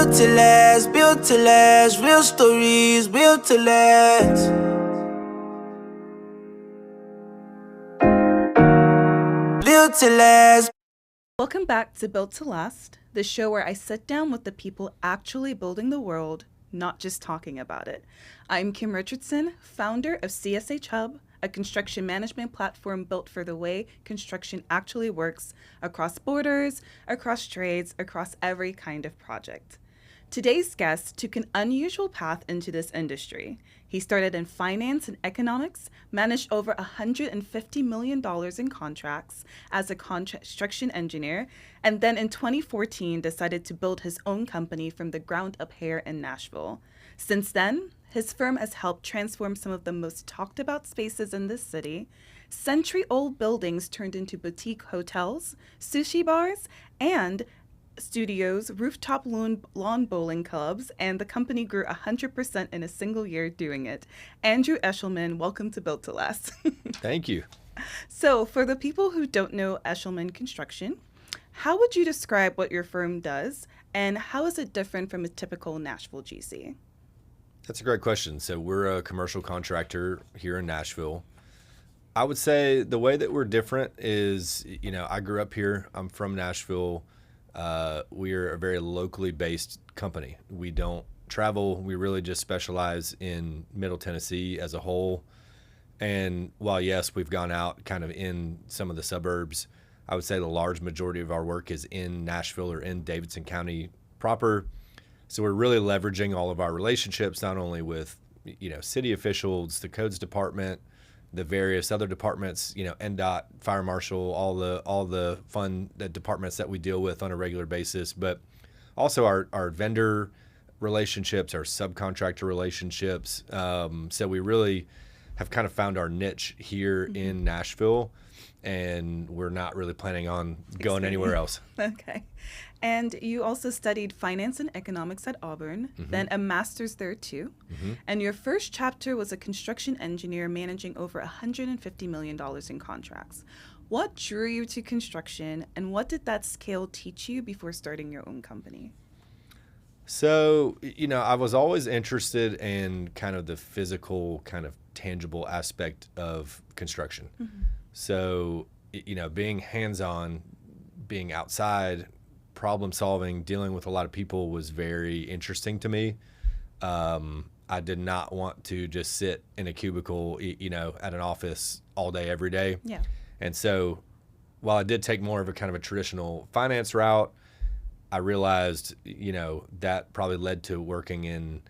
Built to last, real stories, built to last. Built to last. Welcome back to Built to Last, the show where I sit down with the people actually building the world, not just talking about it. I'm Kim Richardson, founder of CSH-HUB, a construction management platform built for the way construction actually works across borders, across trades, across every kind of project. Today's guest took an unusual path into this industry. He started in finance and economics, managed over $150 million in contracts as a construction engineer, and then in 2014 decided to build his own company from the ground up here in Nashville. Since then, his firm has helped transform some of the most talked about spaces in this city. Century-old buildings turned into boutique hotels, sushi bars, and studios, rooftop lawn bowling clubs, and the company grew 100% in a single year doing it. Andrew Eshelman, welcome to Built to Last. Thank you. So for the people who don't know Eshelman Construction, how would you describe what your firm does, and how is it different from a typical Nashville GC? That's a great question. So we're a commercial contractor here in Nashville. I would say the way that we're different is, I grew up here. I'm from Nashville. We're a very locally based company. We don't travel. We really just specialize in Middle Tennessee as a whole. And while, yes, we've gone out kind of in some of the suburbs, I would say the large majority of our work is in Nashville or in Davidson County proper. So we're really leveraging all of our relationships, not only with, city officials, the codes department, the various other departments, NDOT, fire marshal, all the fun departments that we deal with on a regular basis, but also our vendor relationships, our subcontractor relationships. So we really have kind of found our niche here in Nashville, and we're not really planning on going anywhere else. Okay. And you also studied finance and economics at Auburn, then a master's there too. And your first chapter was a construction engineer managing over $150 million in contracts. What drew you to construction, and what did that scale teach you before starting your own company? So, I was always interested in kind of the physical, kind of tangible aspect of construction. So, being hands-on, being outside, problem solving, dealing with a lot of people was very interesting to me. I did not want to just sit in a cubicle, at an office all day, every day. Yeah. And so while I did take more of a kind of a traditional finance route, I realized, that probably led to working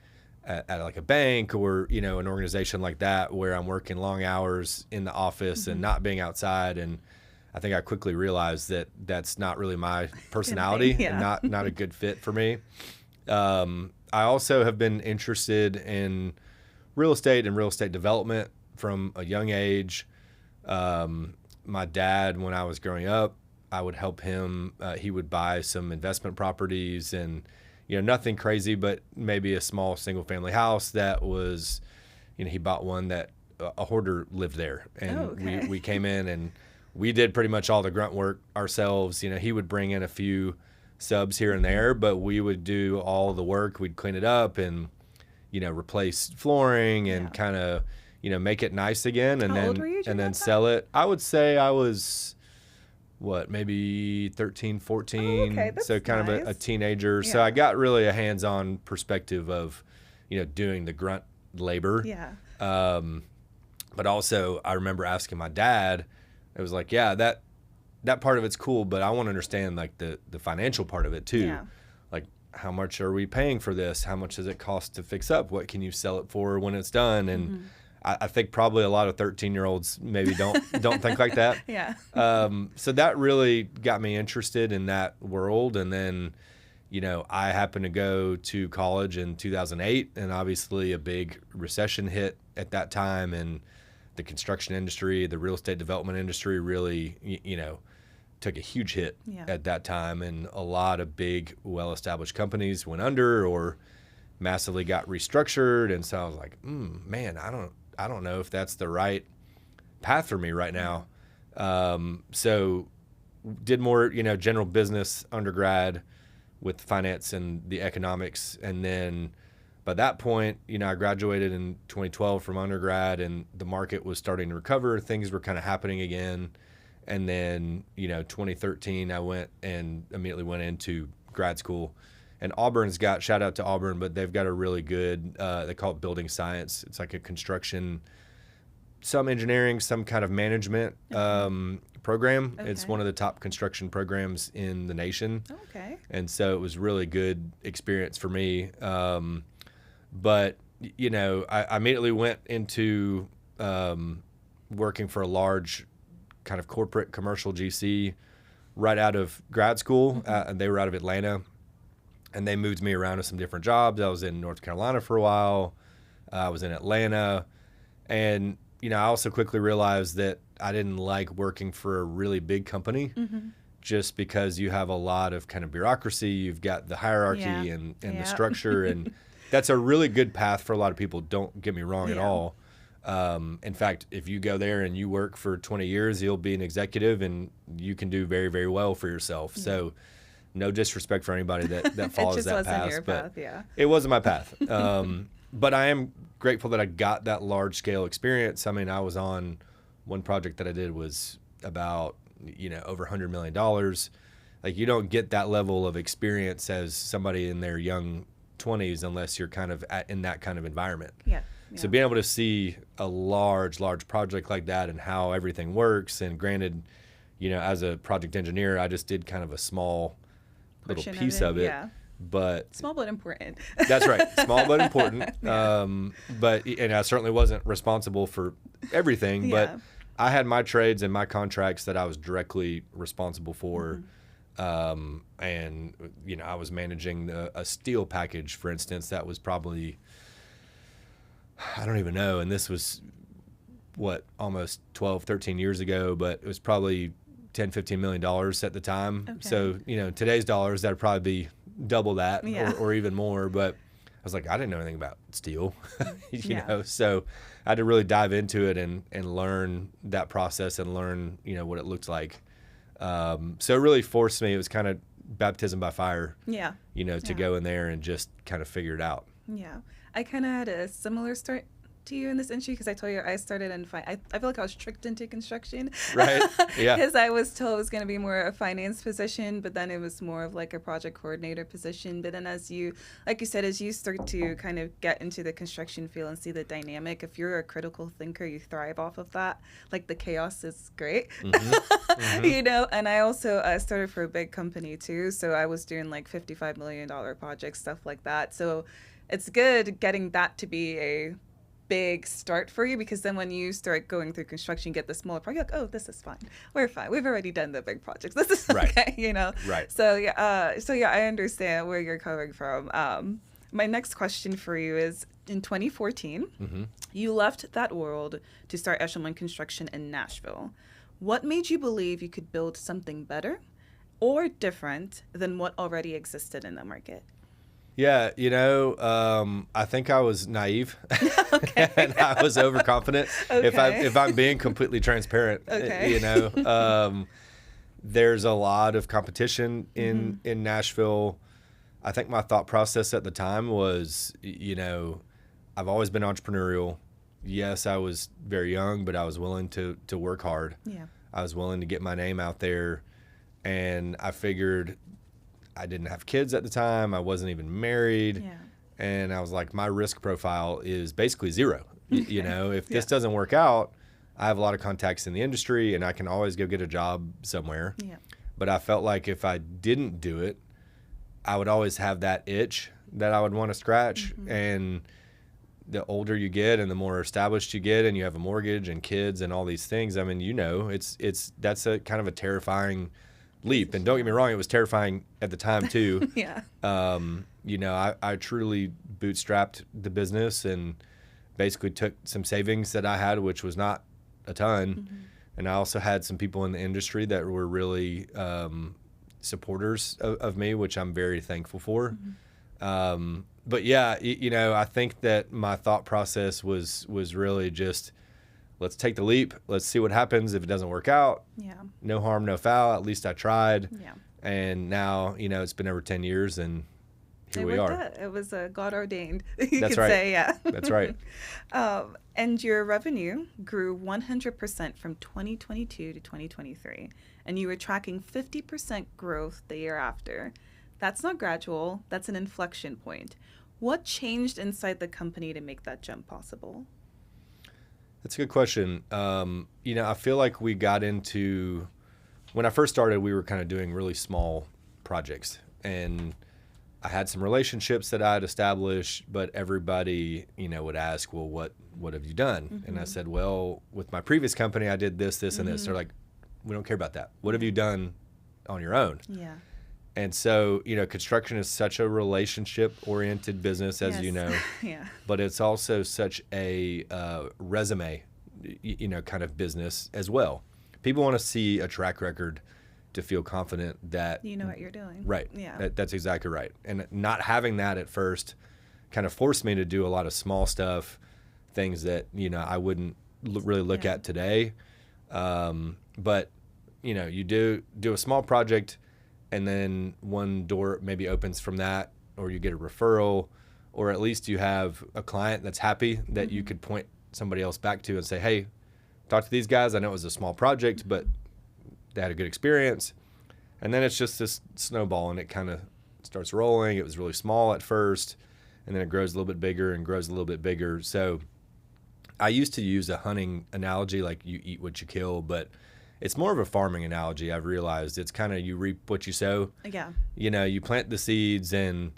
at like a bank or, an organization like that where I'm working long hours in the office and not being outside. And I think I quickly realized that that's not really my personality and not a good fit for me. I also have been interested in real estate and real estate development from a young age. My dad, when I was growing up, I would help him. He would buy some investment properties and, nothing crazy, but maybe a small single family house that was, he bought one that a hoarder lived there. And we came in and we did pretty much all the grunt work ourselves. He would bring in a few subs here and there, but we would do all the work. We'd clean it up and, replace flooring and kind of, make it nice again and then sell it. I would say I was maybe 13, 14. Oh, okay. That's so kind nice. of a teenager. Yeah. So I got really a hands-on perspective of, doing the grunt labor. Yeah. But also I remember asking my dad, it was like, yeah, that part of it's cool, but I want to understand like the financial part of it too. Yeah. Like how much are we paying for this? How much does it cost to fix up? What can you sell it for when it's done? And I think probably a lot of 13-year-olds maybe don't think like that. Yeah. So that really got me interested in that world. And then, I happened to go to college in 2008, and obviously a big recession hit at that time. And the construction industry, the real estate development industry really, took a huge hit at that time. And a lot of big, well-established companies went under or massively got restructured. And so I was like, man, I don't know if that's the right path for me right now. So did more, general business undergrad, with finance and the economics. And then by that point, I graduated in 2012 from undergrad, and the market was starting to recover. Things were kind of happening again. And then, 2013, I went and immediately went into grad school. And Auburn's got, shout out to Auburn, but they've got a really good, they call it building science. It's like a construction, some engineering, some kind of management program. Okay. It's one of the top construction programs in the nation. Okay. And so it was really good experience for me. But, I immediately went into working for a large kind of corporate commercial GC right out of grad school. And they were out of Atlanta. And they moved me around to some different jobs. I was in North Carolina for a while. I was in Atlanta. And, I also quickly realized that I didn't like working for a really big company just because you have a lot of kind of bureaucracy. You've got the hierarchy and the structure. And that's a really good path for a lot of people. Don't get me wrong at all. In fact, if you go there and you work for 20 years, you'll be an executive and you can do very, very well for yourself. So no disrespect for anybody that follows that path, but it wasn't my path. But I am grateful that I got that large scale experience. I mean, I was on one project that I did was about, over $100 million. Like, you don't get that level of experience as somebody in their young 20s unless you're kind of in that kind of environment. So being able to see a large project like that and how everything works, and granted, as a project engineer, I just did kind of a small little piece of it. But small but important. That's right. Small but important. And I certainly wasn't responsible for everything, but I had my trades and my contracts that I was directly responsible for. And, I was managing a steel package, for instance, that was probably, I don't even know. And this was almost 12, 13 years ago, but it was probably $10-15 million at the time. Okay. So, today's dollars, that'd probably be double that or even more. But I was like, I didn't know anything about steel, so I had to really dive into it and learn that process and learn, what it looked like. So it really forced me. It was kind of baptism by fire, to go in there and just kind of figure it out. Yeah. I kind of had a similar start to you in this industry because I told you I started in I feel like I was tricked into construction. Right. Yeah. Because I was told it was going to be more a finance position, but then it was more of like a project coordinator position. But then as you start to kind of get into the construction field and see the dynamic, if you're a critical thinker, you thrive off of that. Like, the chaos is great. And I also started for a big company too. So I was doing like $55 million projects, stuff like that. So it's good getting that to be a big start for you, because then when you start going through construction, you get the smaller project, like, oh, this is fine. We're fine. We've already done the big projects. This is okay, Right. So I understand where you're coming from. My next question for you is, in 2014, you left that world to start Eshelman Construction in Nashville. What made you believe you could build something better or different than what already existed in the market? Yeah, I think I was naive and I was overconfident. If I'm being completely transparent, there's a lot of competition in Nashville. I think my thought process at the time was, I've always been entrepreneurial. Yes, I was very young, but I was willing to work hard. Yeah. I was willing to get my name out there, and I figured, I didn't have kids at the time. I wasn't even married. Yeah. And I was like, my risk profile is basically zero. If this doesn't work out, I have a lot of contacts in the industry and I can always go get a job somewhere. Yeah. But I felt like if I didn't do it, I would always have that itch that I would want to scratch. And the older you get and the more established you get and you have a mortgage and kids and all these things, I mean, that's a kind of a terrifying leap. And don't get me wrong, it was terrifying at the time too. I truly bootstrapped the business and basically took some savings that I had, which was not a ton. And I also had some people in the industry that were really supporters of me, which I'm very thankful for. But yeah, I think that my thought process was really just, let's take the leap. Let's see what happens. If it doesn't work out, no harm, no foul. At least I tried. And now, it's been over 10 years and here we are. It was God ordained. You That's could right. say, yeah. That's right. And your revenue grew 100% from 2022 to 2023. And you were tracking 50% growth the year after. That's not gradual. That's an inflection point. What changed inside the company to make that jump possible? That's a good question. I feel like we got into, when I first started, we were kind of doing really small projects. And I had some relationships that I had established, but everybody, would ask, well, what have you done? Mm-hmm. And I said, well, with my previous company, I did this, and this. They're like, we don't care about that. What have you done on your own? Yeah. And so, construction is such a relationship-oriented business, as you know. Yeah. But it's also such a resume, kind of business as well. People want to see a track record to feel confident that you know what you're doing. Right. Yeah. That's exactly right. And not having that at first kind of forced me to do a lot of small stuff, things that, I wouldn't really look at today. But, you do a small project and then one door maybe opens from that, or you get a referral, or at least you have a client that's happy that you could point somebody else back to and say, hey, talk to these guys. I know it was a small project, but they had a good experience. And then it's just this snowball, and it kind of starts rolling. It was really small at first, and then it grows a little bit bigger and grows a little bit bigger. So I used to use a hunting analogy, like you eat what you kill, but it's more of a farming analogy. I've realized it's kind of you reap what you sow. Yeah. You plant the seeds, and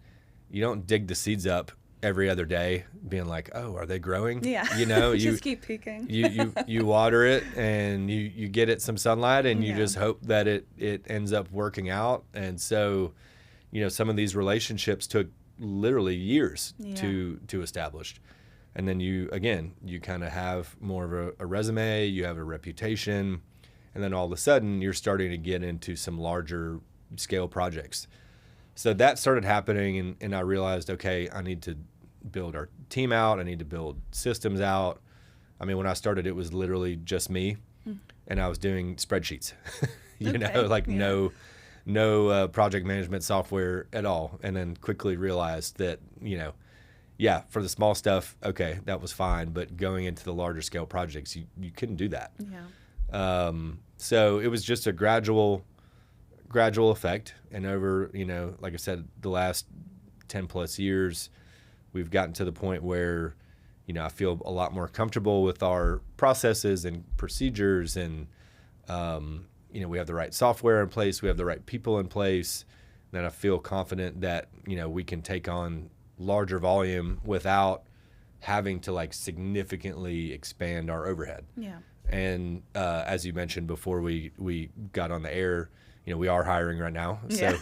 you don't dig the seeds up every other day being like, oh, are they growing? Yeah. You just keep peeking. you water it, and you get it some sunlight, and you just hope that it ends up working out. And so, some of these relationships took literally years to establish. And then you kind of have more of a resume, you have a reputation, and then all of a sudden you're starting to get into some larger scale projects. So that started happening, and I realized, okay, I need to build our team out. I need to build systems out. I mean, when I started, it was literally just me, and I was doing spreadsheets, no project management software at all. And then quickly realized that, for the small stuff, okay, that was fine. But going into the larger scale projects, you couldn't do that. Yeah. So it was just a gradual effect. And over, like I said, the last 10 plus years, we've gotten to the point where, I feel a lot more comfortable with our processes and procedures, and, we have the right software in place, we have the right people in place, that I feel confident that, we can take on larger volume without having to significantly expand our overhead. Yeah. And as you mentioned before we got on the air, we are hiring right now. So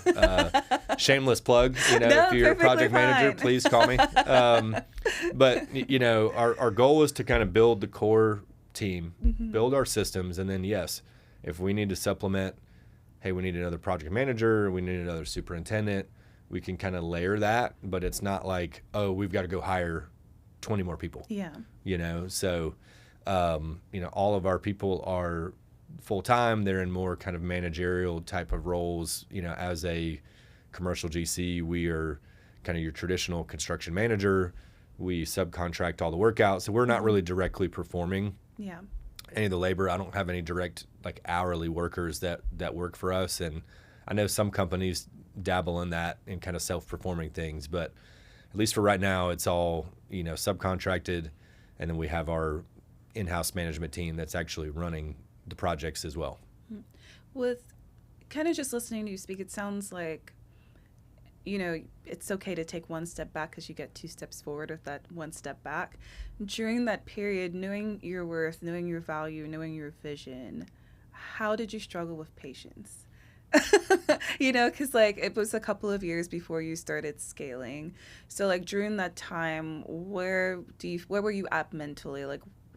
shameless plug, if you're a project manager, please call me. But, our goal was to kind of build the core team, build our systems. And then, yes, if we need to supplement, hey, we need another project manager, we need another superintendent, we can kind of layer that. But it's not like, oh, we've got to go hire 20 more people. Yeah. So, all of our people are full-time. They're in more kind of managerial type of roles. As a commercial GC, we are kind of your traditional construction manager. We subcontract all the work out. So we're not really directly performing any of the labor. I don't have any direct hourly workers that work for us. And I know some companies dabble in that and kind of self-performing things, but at least for right now, it's all, subcontracted. And then we have our in-house management team that's actually running the projects as well. With kind of just listening to you speak, it sounds like, it's okay to take one step back because you get two steps forward with that one step back. During that period, knowing your worth, knowing your value, knowing your vision, how did you struggle with patience? Because it was a couple of years before you started scaling. So during that time, where were you at mentally?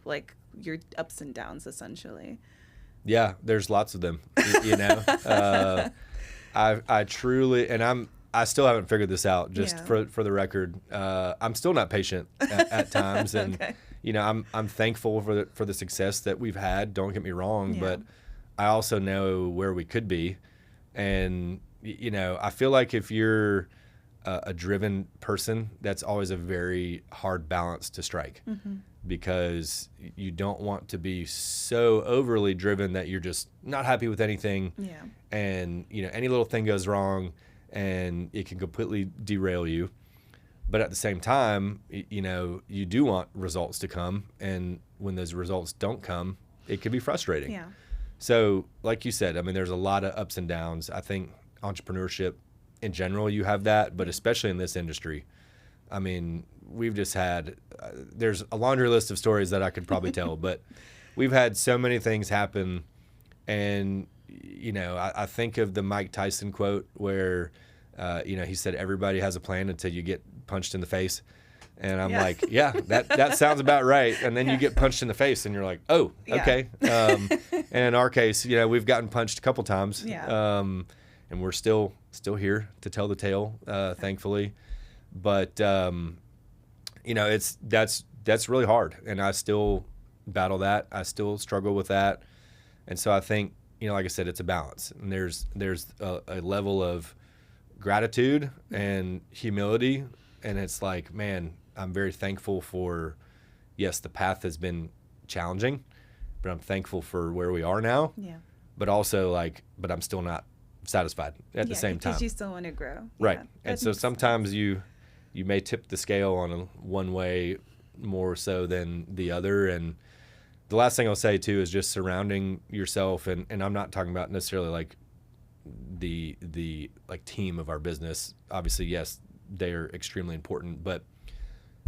Like your ups and downs, essentially. Yeah, there's lots of them. I truly, and I still haven't figured this out. Just for the record, I'm still not patient at times, and okay. I'm thankful for the success that we've had. Don't get me wrong, but I also know where we could be, and I feel like if you're a driven person, that's always a very hard balance to strike, because you don't want to be so overly driven that you're just not happy with anything. Yeah. And, any little thing goes wrong and it can completely derail you. But at the same time, you do want results to come. And when those results don't come, it can be frustrating. Yeah. So like you said, I mean, there's a lot of ups and downs. I think entrepreneurship in general, you have that, but especially in this industry. I mean, we've just had, there's a laundry list of stories that I could probably tell, but we've had so many things happen. And, I think of the Mike Tyson quote where, he said, everybody has a plan until you get punched in the face. And I'm like, yeah, that sounds about right. And then you get punched in the face and you're like, oh, okay. And in our case, we've gotten punched a couple times. Yeah. And we're still here to tell the tale, thankfully. But, that's really hard. And I still battle that. I still struggle with that. And so I think, like I said, it's a balance. And there's a level of gratitude and humility. And it's like, man, I'm very thankful for, yes, the path has been challenging, but I'm thankful for where we are now. Yeah. But also but I'm still not satisfied at the same time. Because you still want to grow. Right. Yeah, and so sometimes you may tip the scale on one way more so than the other. And the last thing I'll say too is just surrounding yourself. And I'm not talking about necessarily like the team of our business. Obviously, yes, they're extremely important, but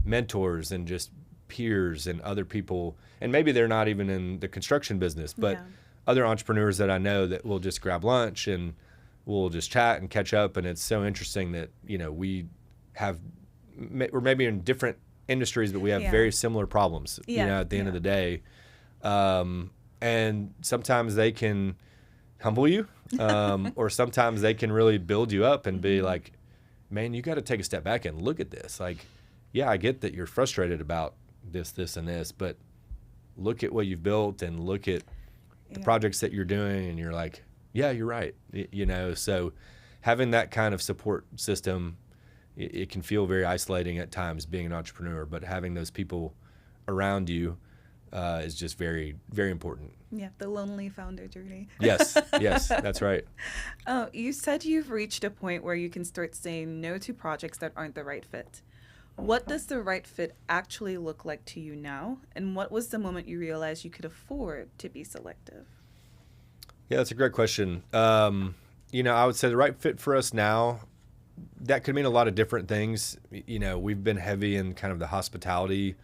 mentors and just peers and other people, and maybe they're not even in the construction business, but other entrepreneurs that I know that will just grab lunch and we'll just chat and catch up. And it's so interesting that, we're maybe in different industries, but we have very similar problems, at the end of the day. And sometimes they can humble you, or sometimes they can really build you up and be like, man, you got to take a step back and look at this. Like, yeah, I get that you're frustrated about this, and this, but look at what you've built and look at the projects that you're doing. And you're like, yeah, you're right. So having that kind of support system, it can feel very isolating at times being an entrepreneur, but having those people around you is just very, very important. Yeah, the lonely founder journey. Yes, that's right. Oh, you said you've reached a point where you can start saying no to projects that aren't the right fit. What does the right fit actually look like to you now? And what was the moment you realized you could afford to be selective? Yeah, that's a great question. I would say the right fit for us now, that could mean a lot of different things. We've been heavy in kind of the hospitality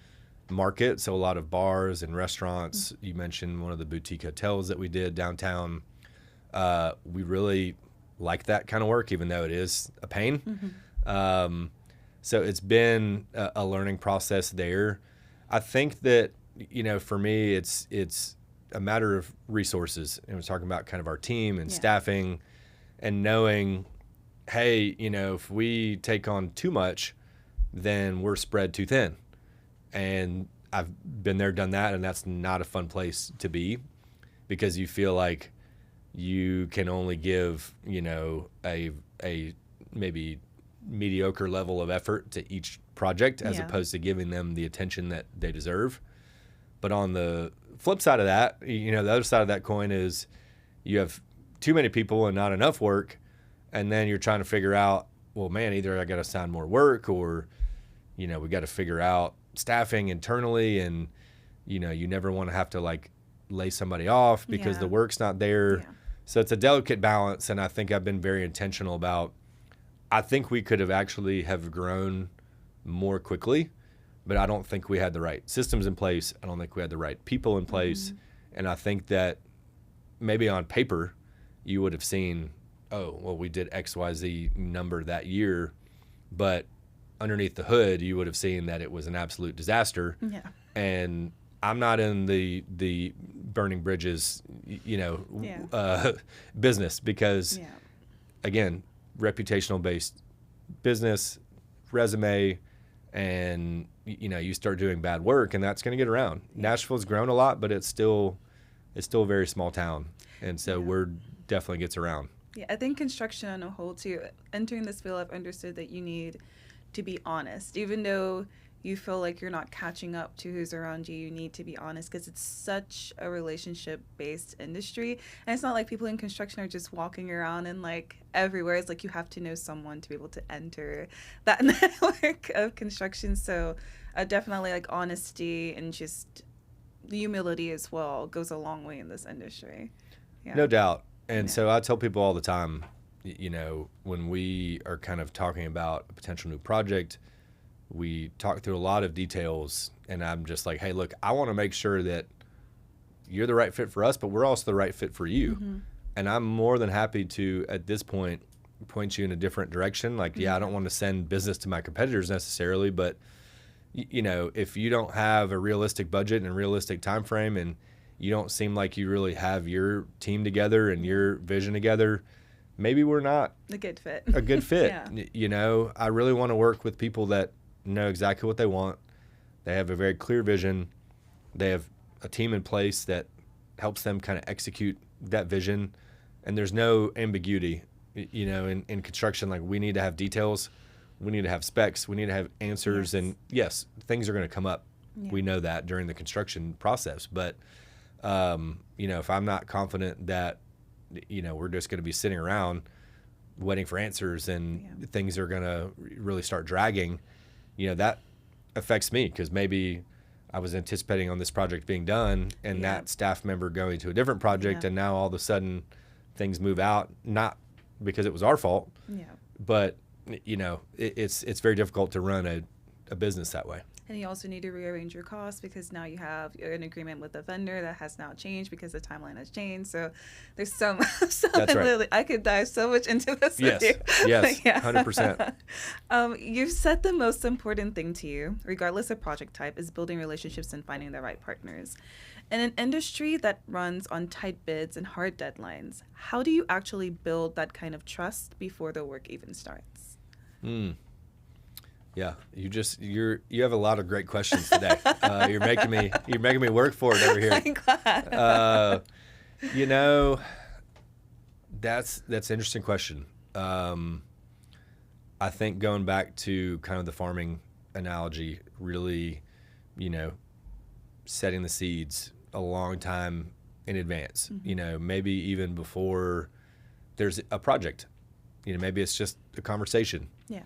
market, so a lot of bars and restaurants. You mentioned one of the boutique hotels that we did downtown. We really like that kind of work, even though it is a pain. So it's been a learning process there. I think that, for me, it's a matter of resources. And we're talking about kind of our team and staffing and knowing, hey, if we take on too much, then we're spread too thin. And I've been there, done that, and that's not a fun place to be, because you feel like you can only give, a maybe mediocre level of effort to each project as opposed to giving them the attention that they deserve. But on the flip side of that, the other side of that coin is you have too many people and not enough work, and then you're trying to figure out, well, man, either I got to assign more work or, we got to figure out staffing internally, and you never want to have to lay somebody off because the work's not there. So it's a delicate balance, and I think I've been very intentional about, I think we could have actually have grown more quickly, but I don't think we had the right systems in place. I don't think we had the right people in place. And I think that maybe on paper you would have seen, oh, well, we did XYZ number that year, but underneath the hood, you would have seen that it was an absolute disaster. And I'm not in the burning bridges, business, because again, reputational based business, resume, and you start doing bad work, and that's going to get around. Nashville's grown a lot, but it's still a very small town, and so word definitely gets around. Yeah, I think construction on a whole too. Entering this field, I've understood that you need to be honest, even though you feel like you're not catching up to who's around you. You need to be honest because it's such a relationship-based industry, and it's not like people in construction are just walking around and like everywhere. It's like you have to know someone to be able to enter that network of construction. So, definitely like honesty and just humility as well goes a long way in this industry. Yeah. No doubt. And Yeah. so I tell people all the time, when we are kind of talking about a potential new project, we talk through a lot of details, and I'm just like, hey, look, I want to make sure that you're the right fit for us, but we're also the right fit for you. Mm-hmm. And I'm more than happy to, at this point you in a different direction. Like, yeah, I don't want to send business to my competitors necessarily, but if you don't have a realistic budget and a realistic time frame, and you don't seem like you really have your team together and your vision together, maybe we're not A good fit. a good fit. Yeah. I really want to work with people that know exactly what they want. They have a very clear vision. They have a team in place that helps them kind of execute that vision. And there's no ambiguity, in construction. Like, we need to have details. We need to have specs. We need to have answers. Yes. And yes, things are going to come up. Yeah. We know that during the construction process. But, if I'm not confident that, we're just going to be sitting around waiting for answers and things are going to really start dragging, that affects me, because maybe I was anticipating on this project being done and that staff member going to a different project, and now all of a sudden things move out, not because it was our fault, but it's very difficult to run a business that way. And you also need to rearrange your costs because now you have an agreement with a vendor that has now changed because the timeline has changed. So there's so much. That's right. I could dive so much into this Yes, with you. yes, Yeah. 100%. You've said the most important thing to you, regardless of project type, is building relationships and finding the right partners. In an industry that runs on tight bids and hard deadlines, how do you actually build that kind of trust before the work even starts? Yeah, you have a lot of great questions today. You're making me work for it over here. I'm glad. That's an interesting question. I think going back to kind of the farming analogy, really, setting the seeds a long time in advance. Maybe even before there's a project. Maybe it's just a conversation. Yeah.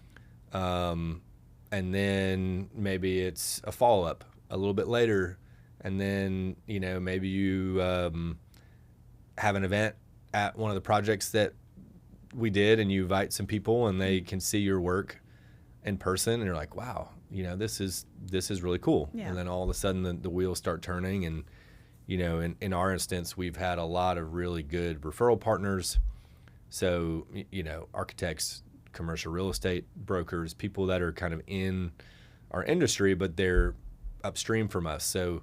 And then maybe it's a follow-up a little bit later, and then maybe you have an event at one of the projects that we did, and you invite some people, and they can see your work in person, and you're like, wow, this is really cool. Yeah. And then all of a sudden the wheels start turning, and in our instance, we've had a lot of really good referral partners. So architects, commercial real estate brokers, people that are kind of in our industry, but they're upstream from us. So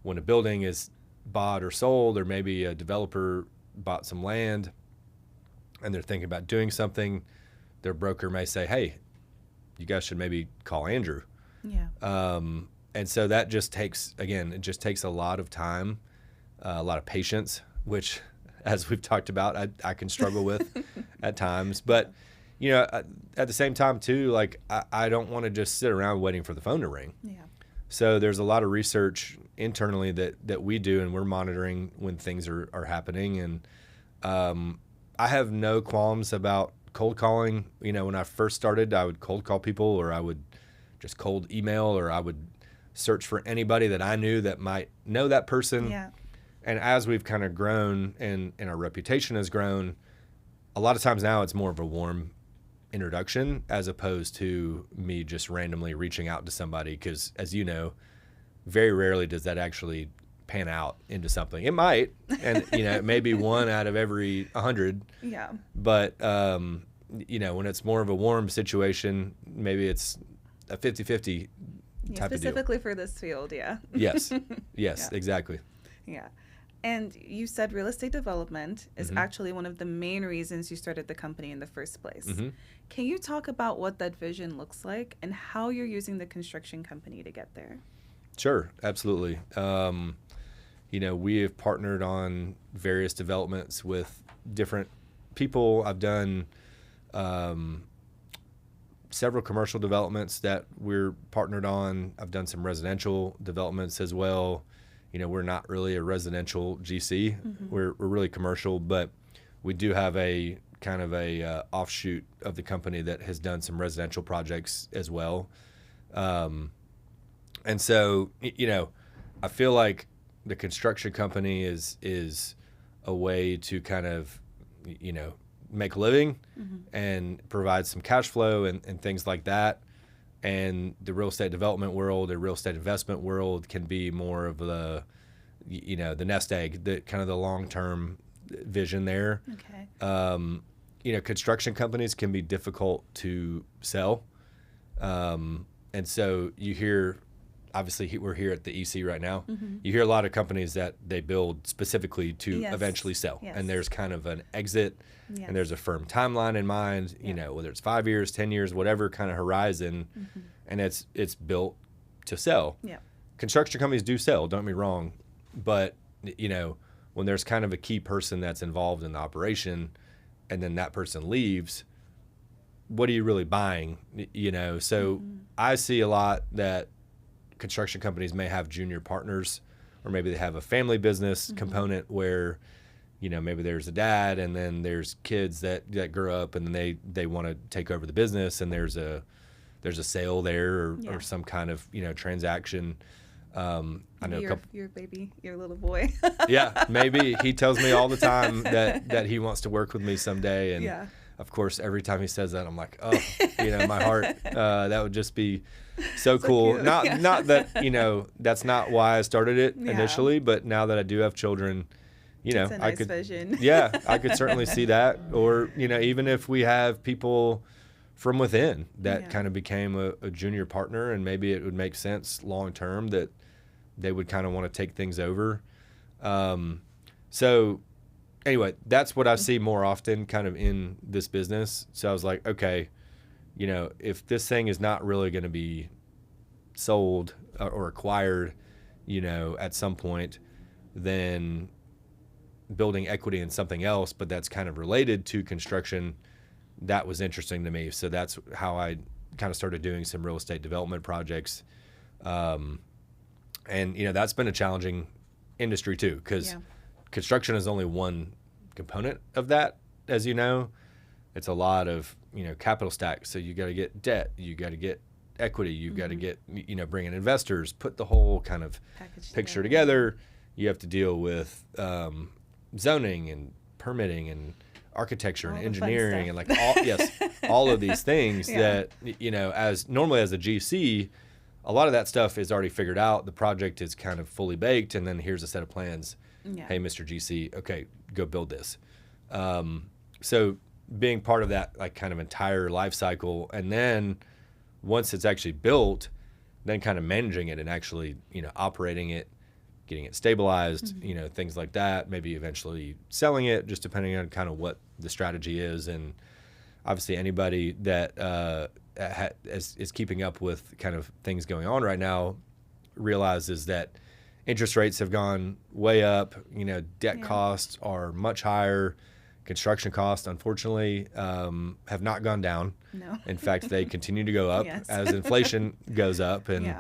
when a building is bought or sold, or maybe a developer bought some land and they're thinking about doing something, their broker may say, hey, you guys should maybe call Andrew. Yeah. And so that just takes a lot of time, a lot of patience, which, as we've talked about, I can struggle with at times. But at the same time too, like I don't want to just sit around waiting for the phone to ring. Yeah. So there's a lot of research internally that we do, and we're monitoring when things are happening. And I have no qualms about cold calling. When I first started, I would cold call people, or I would just cold email, or I would search for anybody that I knew that might know that person. Yeah. And as we've kind of grown and our reputation has grown, a lot of times now it's more of a warm introduction as opposed to me just randomly reaching out to somebody, because as you know, very rarely does that actually pan out into something. It might, and it may be one out of every 100. Yeah. But when it's more of a warm situation, maybe it's a 50-50 type of deal. Specifically for this field, yeah. Yes, Yeah. exactly. Yeah. And you said real estate development is actually one of the main reasons you started the company in the first place. Can you talk about what that vision looks like and how you're using the construction company to get there? Sure, absolutely. We have partnered on various developments with different people. I've done several commercial developments that we're partnered on. I've done some residential developments as well. We're not really a residential GC. We're really commercial, but we do have a kind of a offshoot of the company that has done some residential projects as well. And so, I feel like the construction company is a way to kind of, make a living and provide some cash flow and things like that. And the real estate development world, the real estate investment world can be more of the nest egg, the kind of the long-term vision there. Okay. Construction companies can be difficult to sell. And so you hear, obviously we're here at the EC right now. You hear a lot of companies that they build specifically to eventually sell. Yes. And there's kind of an exit and there's a firm timeline in mind, whether it's 5 years, 10 years, whatever kind of horizon, and it's built to sell. Yeah. Construction companies do sell, don't get me wrong, but when there's kind of a key person that's involved in the operation and then that person leaves, what are you really buying? So I see a lot that construction companies may have junior partners, or maybe they have a family business component where, maybe there's a dad and then there's kids that grow up and then they want to take over the business, and there's a sale there or some kind of, transaction. I know your baby, your little boy. Yeah, maybe he tells me all the time that he wants to work with me someday. And of course, every time he says that, I'm like, oh, my heart, that would just be so cool. Cute. Not that, that's not why I started it initially, but now that I do have children, it's a nice I could, vision. I could certainly see that. Or, even if we have people from within that kind of became a junior partner, and maybe it would make sense long-term that they would kind of want to take things over. So anyway, that's what I see more often kind of in this business. So I was like, okay, if this thing is not really going to be sold or acquired, at some point, then building equity in something else, but that's kind of related to construction, that was interesting to me. So that's how I kind of started doing some real estate development projects. And, that's been a challenging industry too, because construction is only one component of that. As you know, it's a lot of, capital stack. So you got to get debt, you got to get equity, you got to get, bring in investors, put the whole kind of picture together. You have to deal with zoning and permitting and architecture and engineering and all of these things that, as normally as a GC, a lot of that stuff is already figured out. The project is kind of fully baked, and then here's a set of plans. Hey, Mr. GC, okay, go build this. So being part of that kind of entire life cycle, and then once it's actually built, then kind of managing it and actually, operating it, getting it stabilized, things like that, maybe eventually selling it, just depending on kind of what the strategy is. And obviously anybody that is keeping up with kind of things going on right now realizes that interest rates have gone way up, debt costs are much higher. Construction costs, unfortunately, have not gone down. No. In fact, they continue to go up as inflation goes up. And,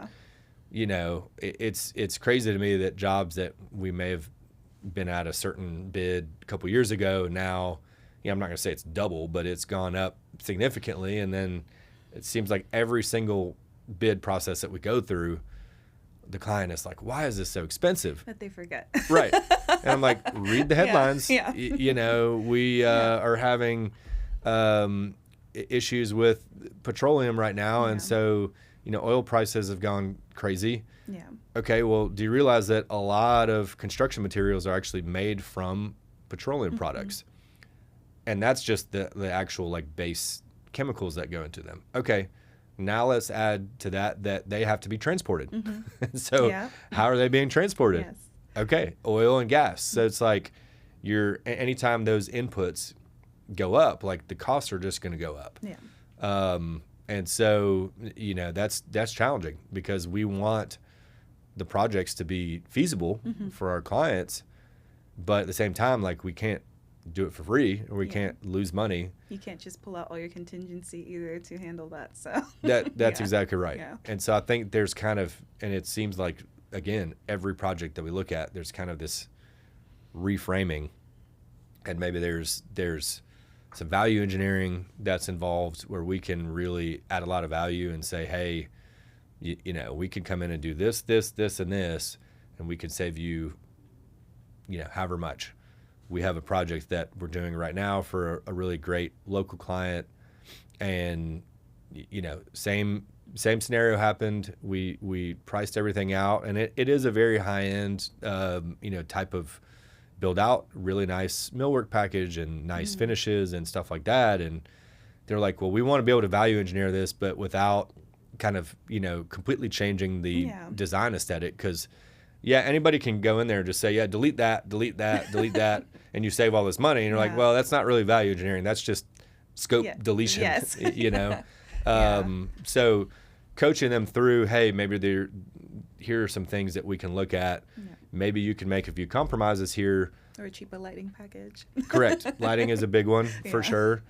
it's crazy to me that jobs that we may have been at a certain bid a couple years ago, now, I'm not going to say it's double, but it's gone up significantly. And then it seems like every single bid process that we go through, the client is like, why is this so expensive? That they forget. Right. And I'm like, read the headlines. Yeah. We are having issues with petroleum right now. And so, oil prices have gone crazy. Yeah. Okay, well, do you realize that a lot of construction materials are actually made from petroleum products? And that's just the actual base chemicals that go into them. Okay. Now let's add to that they have to be transported. So how are they being transported? Yes. Okay, oil and gas. So it's like anytime those inputs go up, the costs are just going to go up. Yeah. And so, that's challenging because we want the projects to be feasible for our clients, but at the same time, we can't do it for free, or we can't lose money. You can't just pull out all your contingency either to handle that. So That's exactly right. Yeah. And so I think there's kind of, and it seems like, again, every project that we look at, there's kind of this reframing, and maybe there's some value engineering that's involved where we can really add a lot of value and say, hey, you know, we can come in and do this, and this, and we can save you, you know, however much. We have a project that we're doing right now for a really great local client, and, you know, same scenario happened. We priced everything out, and it is a very high end, you know, type of build out, really nice millwork package and nice finishes and stuff like that. And they're like, well, we want to be able to value engineer this, but without kind of, you know, completely changing the design aesthetic. Because anybody can go in there and just say, delete that, delete that, and you save all this money. And you're like, well, that's not really value engineering. That's just scope deletion, you know? So coaching them through, hey, maybe here are some things that we can look at. Maybe you can make a few compromises here. Or a cheaper lighting package. Correct. Lighting is a big one for sure.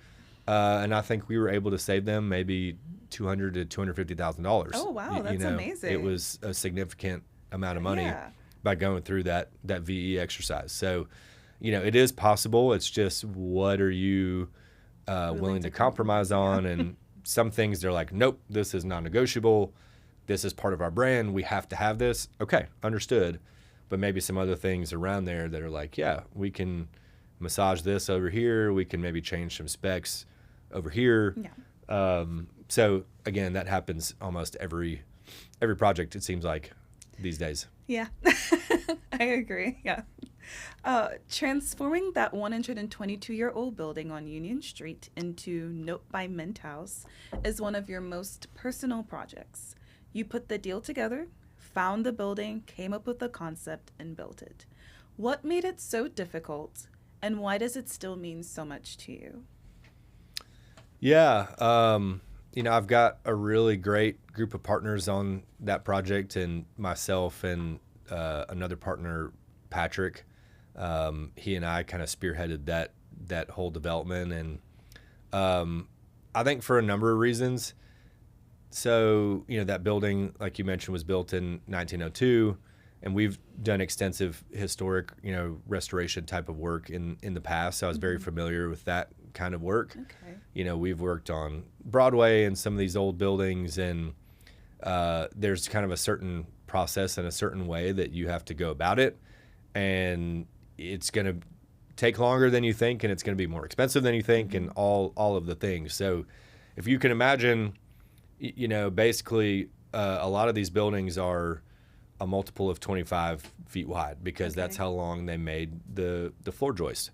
And I think we were able to save them maybe $200,000 to $250,000. Oh, wow. That's amazing. It was a significant amount of money by going through that VE exercise. So, you know, it is possible. It's just, what are you willing to compromise on? And some things they're like, nope, this is non-negotiable. This is part of our brand. We have to have this. Okay, understood. But maybe some other things around there that are like, we can massage this over here. We can maybe change some specs over here. So again, that happens almost every project, it seems like, these days. Yeah, I agree. Yeah. Transforming that 122-year-old building on Union Street into Note by Mint House is one of your most personal projects. You put the deal together, found the building, came up with the concept, and built it. What made it so difficult, and why does it still mean so much to you? You know, I've got a really great group of partners on that project, and myself and another partner, Patrick. He and I kind of spearheaded that whole development, and I think for a number of reasons. So, you know, that building, like you mentioned, was built in 1902, and we've done extensive historic, you know, restoration type of work in the past. So I was very familiar with that kind of work. Okay. You know, we've worked on Broadway and some of these old buildings, and there's kind of a certain process and a certain way that you have to go about it. And it's going to take longer than you think, and it's going to be more expensive than you think, and all of the things. So if you can imagine, you know, basically a lot of these buildings are a multiple of 25 feet wide, because that's how long they made the floor joist.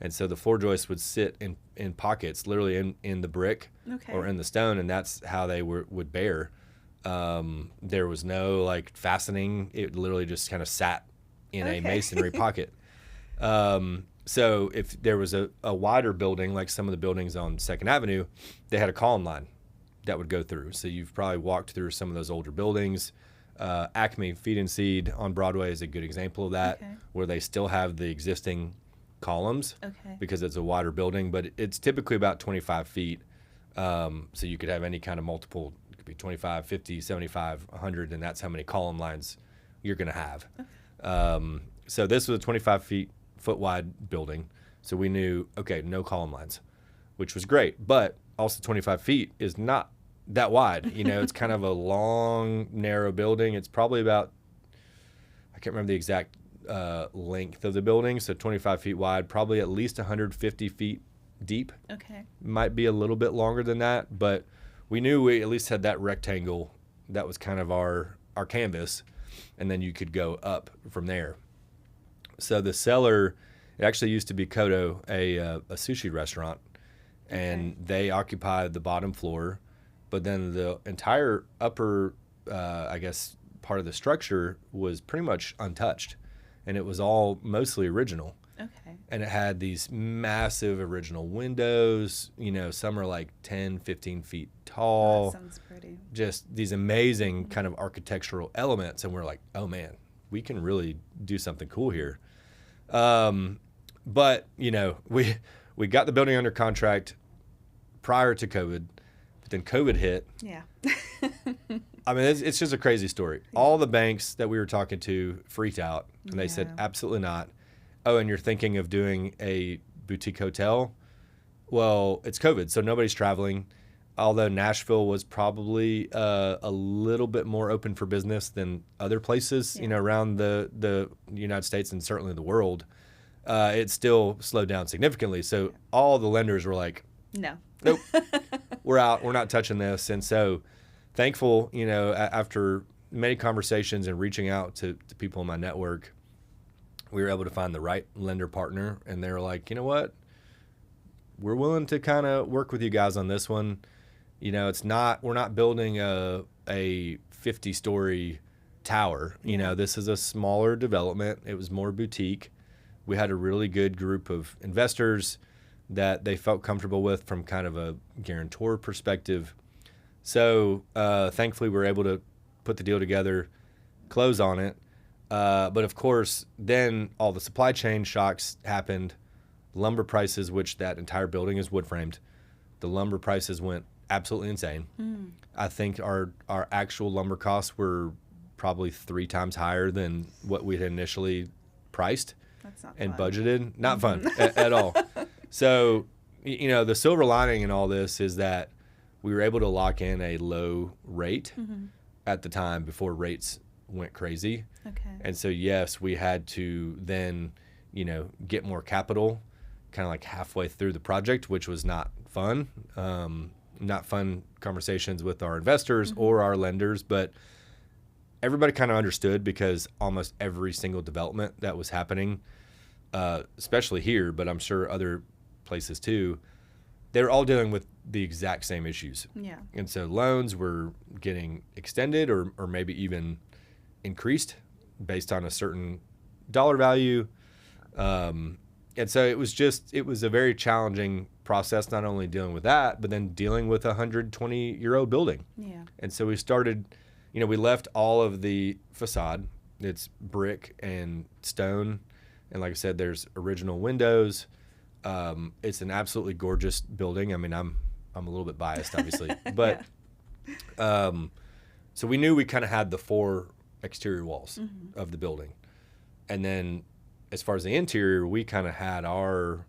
And so the floor joist would sit in pockets, literally in the brick or in the stone, and that's how they would bear. There was no like fastening. It literally just kind of sat in a masonry pocket. So if there was a wider building, like some of the buildings on 2nd Avenue, they had a column line that would go through. So you've probably walked through some of those older buildings. Acme Feed and Seed on Broadway is a good example of that, where they still have the existing columns because it's a wider building, but it's typically about 25 feet. So you could have any kind of multiple. It could be 25, 50, 75, 100, and that's how many column lines you're going to have. So this was a 25 foot wide building. So we knew, no column lines, which was great. But also 25 feet is not that wide. You know, it's kind of a long, narrow building. It's probably about, I can't remember the exact length of the building. So 25 feet wide, probably at least 150 feet deep. Might be a little bit longer than that, but we knew we at least had that rectangle. That was kind of our canvas. And then you could go up from there. So the cellar, it actually used to be Kodo, a sushi restaurant, and they occupied the bottom floor, but then the entire upper, part of the structure was pretty much untouched, and it was all mostly original. And it had these massive original windows, you know, some are like 10, 15 feet tall. That sounds pretty. Just these amazing kind of architectural elements, and we're like, oh man, we can really do something cool here. But, we got the building under contract prior to COVID, but then COVID hit. Yeah. I mean, it's just a crazy story. All the banks that we were talking to freaked out, and they said, absolutely not. Oh, and you're thinking of doing a boutique hotel? Well, it's COVID, so nobody's traveling. Although Nashville was probably a little bit more open for business than other places, around the United States and certainly the world, it still slowed down significantly. So all the lenders were like, nope, we're out. We're not touching this. And so thankful, after many conversations and reaching out to people in my network, we were able to find the right lender partner. And they were like, you know what? We're willing to kind of work with you guys on this one. We're not building a 50-story tower. This is a smaller development. It was more boutique. We had a really good group of investors that they felt comfortable with from kind of a guarantor perspective. So thankfully, we were able to put the deal together, close on it. But of course, then all the supply chain shocks happened. Lumber prices, which that entire building is wood framed, the lumber prices went absolutely insane. I think our actual lumber costs were probably 3 times higher than what we had initially priced and fun. Budgeted. Not fun at all. So, the silver lining in all this is that we were able to lock in a low rate at the time before rates went crazy. Okay. And so, yes, we had to then, get more capital kind of like halfway through the project, which was not fun. Not fun conversations with our investors or our lenders, but everybody kind of understood because almost every single development that was happening, especially here, but I'm sure other places too, they were all dealing with the exact same issues. Yeah. And so loans were getting extended or maybe even increased based on a certain dollar value. And so it was a very challenging process, not only dealing with that, but then dealing with a 120-year-old building. Yeah. And so we started, we left all of the facade. It's brick and stone. And like I said, there's original windows. It's an absolutely gorgeous building. I mean, I'm a little bit biased, obviously. But so we knew we kind of had the 4 exterior walls of the building. And then as far as the interior, we kind of had our,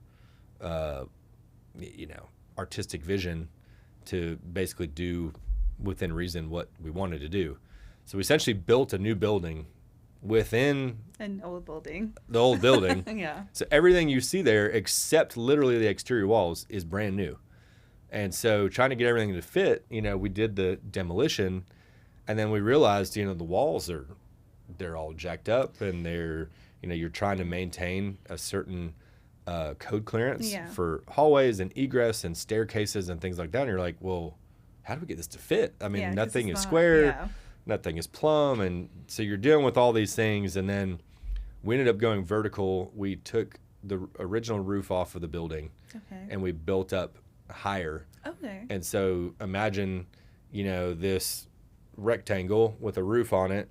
artistic vision to basically do within reason what we wanted to do. So we essentially built a new building within an old building. The old building. Yeah. So everything you see there, except literally the exterior walls, is brand new. And so trying to get everything to fit, we did the demolition, and then we realized, the walls they're all jacked up, and they're, you're trying to maintain a certain code clearance for hallways and egress and staircases and things like that. And you're like, well, how do we get this to fit? I mean, nothing is square, nothing is plumb. And so you're dealing with all these things. And then we ended up going vertical. We took the original roof off of the building and we built up higher. Okay. And so imagine, this rectangle with a roof on it,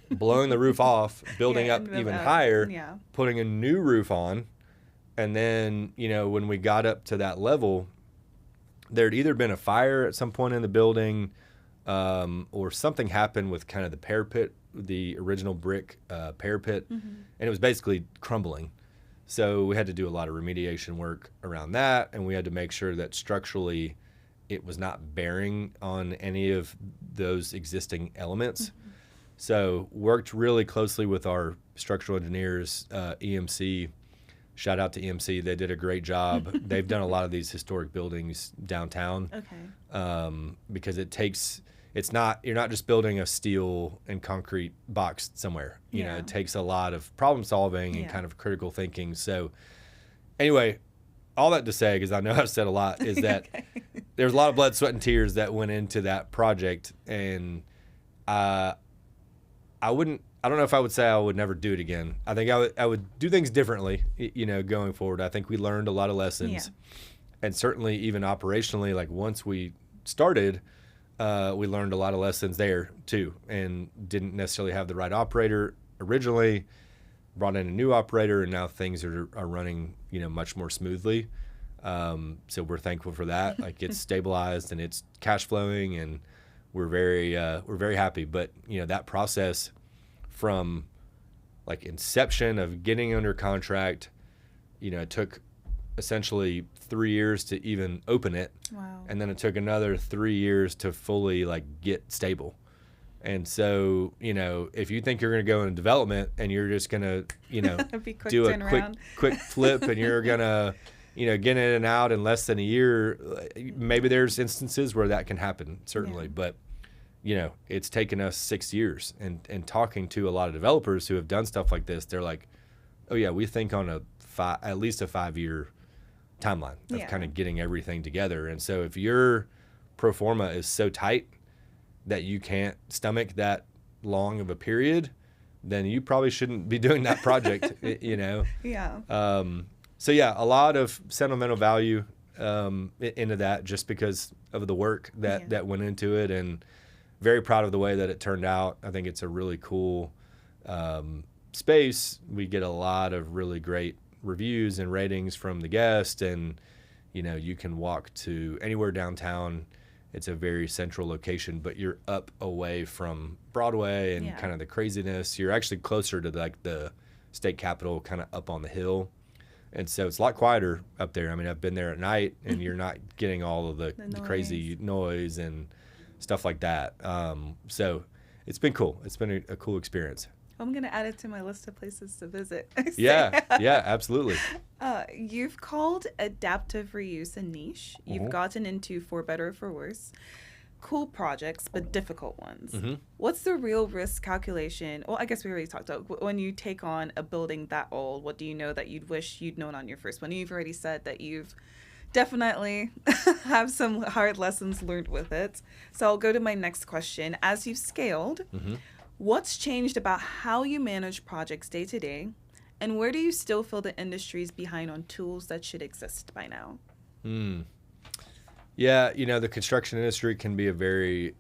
blowing the roof off, building up even higher, putting a new roof on. And then, when we got up to that level, there'd either been a fire at some point in the building or something happened with kind of the parapet, the original brick parapet, and it was basically crumbling. So we had to do a lot of remediation work around that, and we had to make sure that structurally it was not bearing on any of those existing elements. So worked really closely with our structural engineers, EMC. Shout out to EMC. They did a great job. They've done a lot of these historic buildings downtown. Because you're not just building a steel and concrete box somewhere. It takes a lot of problem solving and kind of critical thinking. So anyway, all that to say, because I know I've said a lot, is that there's a lot of blood, sweat, and tears that went into that project. And I don't know if I would say I would never do it again. I think I would do things differently, going forward. I think we learned a lot of lessons. And certainly even operationally, like once we started, we learned a lot of lessons there too, and didn't necessarily have the right operator originally, brought in a new operator, and now things are running, much more smoothly. So we're thankful for that. Like, it's stabilized and it's cash flowing, and we're very happy. But that process from like inception of getting under contract, it took essentially 3 years to even open it. Wow. And then it took another 3 years to fully like get stable. And so, if you think you're going to go into development and you're just going to, do a quick flip and you're going to, get in and out in less than a year, maybe there's instances where that can happen, certainly. Yeah. But, it's taken us 6 years. And talking to a lot of developers who have done stuff like this, they're like, oh, yeah, we think on at least a 5-year timeline of kind of getting everything together. And so if your pro forma is so tight that you can't stomach that long of a period, then you probably shouldn't be doing that project, Yeah. So yeah, a lot of sentimental value into that, just because of the work that went into it, and very proud of the way that it turned out. I think it's a really cool space. We get a lot of really great reviews and ratings from the guests, and you can walk to anywhere downtown. It's a very central location, but you're up away from Broadway and kind of the craziness. You're actually closer to like the state capitol, kind of up on the hill. And so it's a lot quieter up there. I mean, I've been there at night, and you're not getting all of the crazy noise and stuff like that. So it's been cool. It's been a cool experience. I'm going to add it to my list of places to visit. Yeah, absolutely. You've called adaptive reuse a niche. You've gotten into, for better or for worse, cool projects, but difficult ones. What's the real risk calculation? Well, I guess we already talked about when you take on a building that old, what do you know that you'd wish you'd known on your first one? You've already said that you've definitely have some hard lessons learned with it. So I'll go to my next question. As you've scaled, what's changed about how you manage projects day to day, and where do you still feel the industry's behind on tools that should exist by now? Yeah, the construction industry can be a very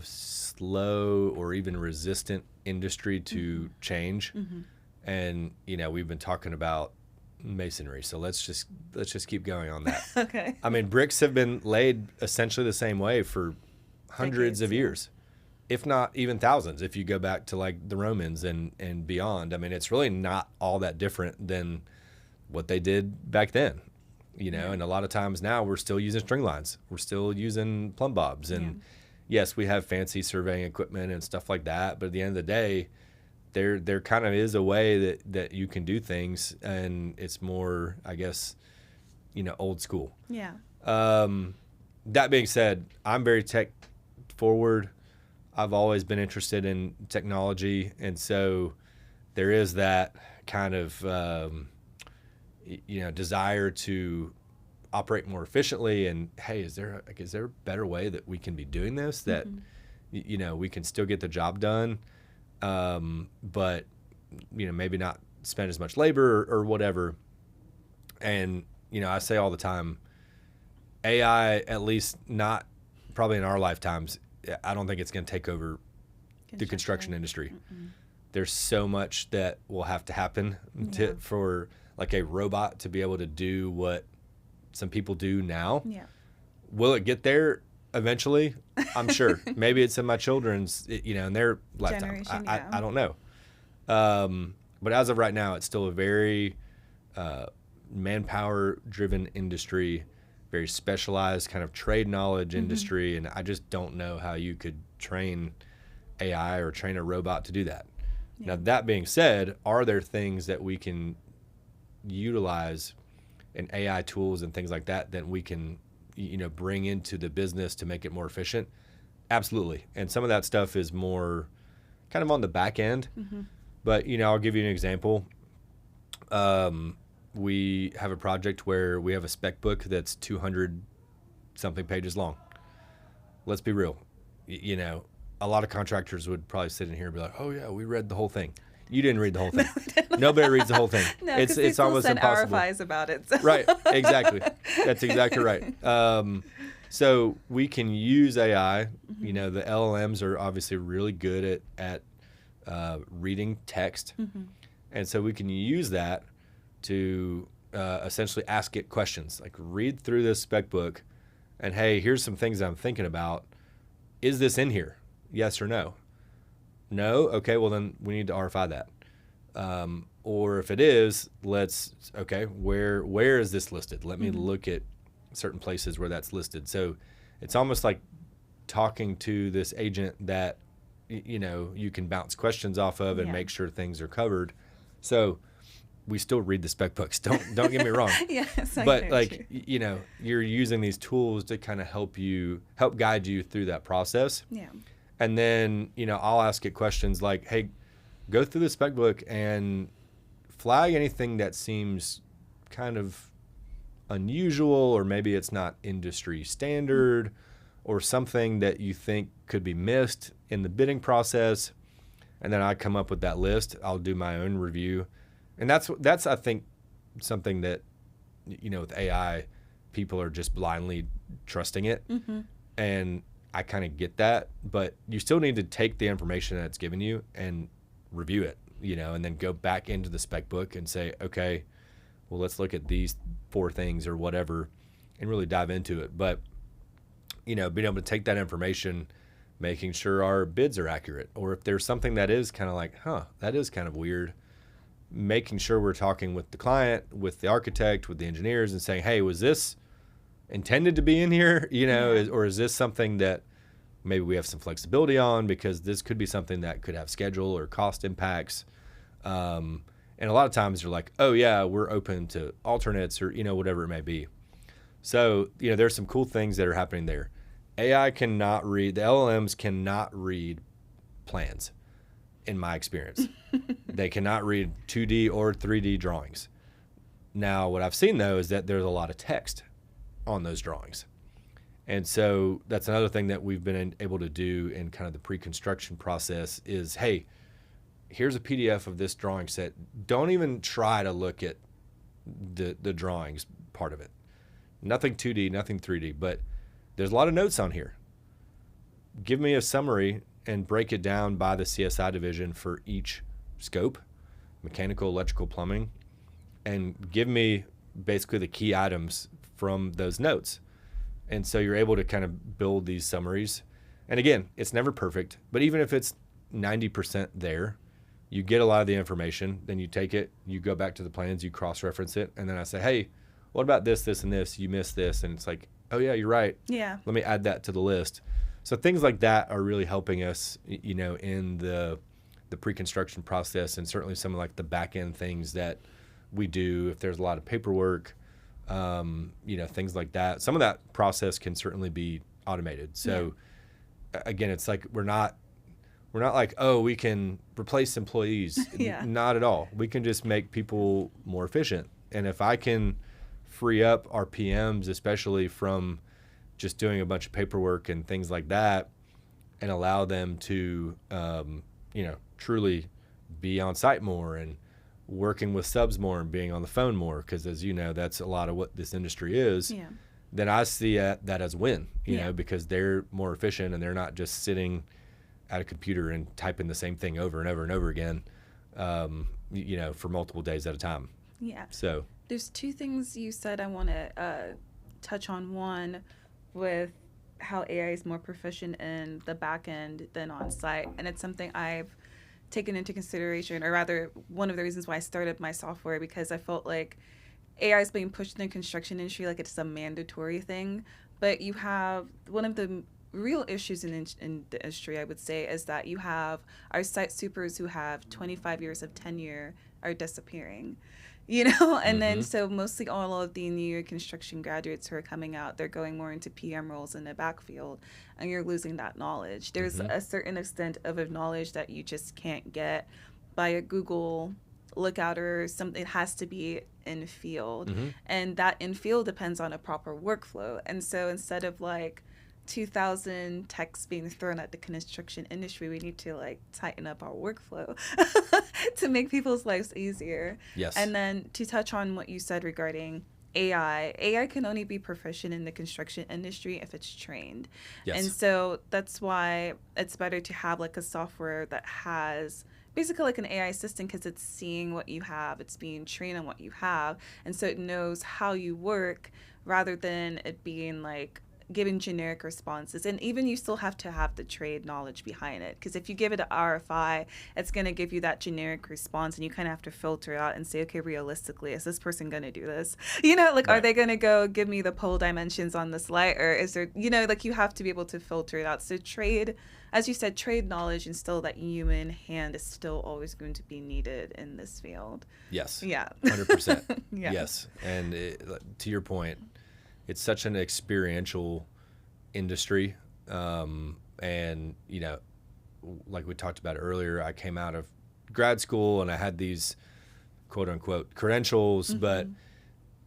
slow or even resistant industry to change. And, we've been talking about masonry, so let's just keep going on that. Okay. I mean, bricks have been laid essentially the same way for hundreds of years. If not even thousands, if you go back to like the Romans and beyond. I mean, it's really not all that different than what they did back then, and a lot of times now we're still using string lines. We're still using plumb bobs. And yes, we have fancy surveying equipment and stuff like that. But at the end of the day, there kind of is a way that you can do things, and it's more, I guess, old school. Yeah. That being said, I'm very tech forward. I've always been interested in technology, and so there is that kind of desire to operate more efficiently. And hey, is there a better way that we can be doing this that we can still get the job done, but maybe not spend as much labor or whatever. And I say all the time, AI, at least not probably in our lifetimes, I don't think it's going to take over the construction industry. There's so much that will have to happen for like a robot to be able to do what some people do now. Yeah. Will it get there eventually? I'm sure. Maybe it's in my children's, in their lifetime. I don't know. But as of right now, it's still a very manpower-driven industry, very specialized kind of trade knowledge industry, and I just don't know how you could train AI or train a robot to do that. Now, that being said, are there things that we can utilize in AI tools and things like that we can bring into the business to make it more efficient? Absolutely. And some of that stuff is more kind of on the back end. But I'll give you an example. We have a project where we have a spec book that's 200 something pages long. Let's be real. A lot of contractors would probably sit in here and be like, oh yeah, we read the whole thing. You didn't read the whole thing. Nobody reads the whole thing. No, it's almost send impossible. RFIs about it. So. Right, exactly. That's exactly right. So we can use AI. The LLMs are obviously really good at reading text. And so we can use that to essentially ask it questions. Like, read through this spec book and, hey, here's some things I'm thinking about. Is this in here? Yes or no? No? Okay, well, then we need to RFI that. Or if it is, where is this listed? Let me look at certain places where that's listed. So it's almost like talking to this agent that, you can bounce questions off of and make sure things are covered. So we still read the spec books. Don't get me wrong. Yes, but like, you're using these tools to kind of help guide you through that process. Yeah. And then, I'll ask it questions like, hey, go through the spec book and flag anything that seems kind of unusual, or maybe it's not industry standard, or something that you think could be missed in the bidding process. And then I come up with that list. I'll do my own review. And that's I think, something that, with AI, people are just blindly trusting it. Mm-hmm. And I kind of get that, but you still need to take the information that's given you and review it, and then go back into the spec book and say, okay, well, let's look at these 4 things or whatever and really dive into it. But, being able to take that information, making sure our bids are accurate, or if there's something that is kind of like, that is kind of weird, making sure we're talking with the client, with the architect, with the engineers, and saying, hey, was this intended to be in here, or is this something that maybe we have some flexibility on, because this could be something that could have schedule or cost impacts. And a lot of times you're like, oh yeah, we're open to alternates, or, whatever it may be. So, there's some cool things that are happening there. the LLMs cannot read plans, in my experience. They cannot read 2D or 3D drawings. Now, what I've seen, though, is that there's a lot of text on those drawings. And so that's another thing that we've been able to do in kind of the pre-construction process is, hey, here's a PDF of this drawing set. Don't even try to look at the drawings part of it. Nothing 2D, nothing 3D, but there's a lot of notes on here. Give me a summary and break it down by the CSI division for each scope, mechanical, electrical, plumbing, and give me basically the key items from those notes. And so you're able to kind of build these summaries. And again, it's never perfect, but even if it's 90% there, you get a lot of the information, then you take it, you go back to the plans, you cross-reference it, and then I say, hey, what about this, this, and this? You missed this. And it's like, oh yeah, you're right. Yeah. Let me add that to the list. So things like that are really helping us, in the pre-construction process, and certainly some of like the back-end things that we do. If there's a lot of paperwork, things like that. Some of that process can certainly be automated. So again, it's like we're not like, oh, we can replace employees. Not at all. We can just make people more efficient. And if I can free up our PMs, especially from just doing a bunch of paperwork and things like that, and allow them to, truly be on site more and working with subs more and being on the phone more, because as you know, that's a lot of what this industry is, then I see that as a win, because they're more efficient and they're not just sitting at a computer and typing the same thing over and over and over again, for multiple days at a time. Yeah. So there's two things you said I want to touch on. One, with how AI is more proficient in the back end than on site. And it's something I've taken into consideration, or rather one of the reasons why I started my software, because I felt like AI is being pushed in the construction industry like it's a mandatory thing. But you have one of the real issues in the industry, I would say, is that you have our site supers who have 25 years of tenure are disappearing. And then so mostly all of the new construction graduates who are coming out, they're going more into PM roles in the backfield, and you're losing that knowledge. There's a certain extent of knowledge that you just can't get by a Google lookout or something. It has to be in field, and that in field depends on a proper workflow. And so instead of like 2,000 texts being thrown at the construction industry, we need to tighten up our workflow to make people's lives easier. Yes. And then to touch on what you said regarding AI can only be proficient in the construction industry if it's trained. Yes. And so that's why it's better to have like a software that has basically like an AI assistant, because it's seeing what you have, it's being trained on what you have, and so it knows how you work rather than it being like giving generic responses. And even you still have to have the trade knowledge behind it, because if you give it an RFI, it's going to give you that generic response, and you kind of have to filter out and say, okay, realistically, is this person going to do this? Like, Right. are they going to go give me the pole dimensions on this light, or is there, like, you have to be able to filter it out. So trade, as you said, trade knowledge and still that human hand is still always going to be needed in this field. Yes. Yeah. 100%. Yeah. Yes. And to your point, it's such an experiential industry. And, like we talked about earlier, I came out of grad school and I had these quote unquote credentials, but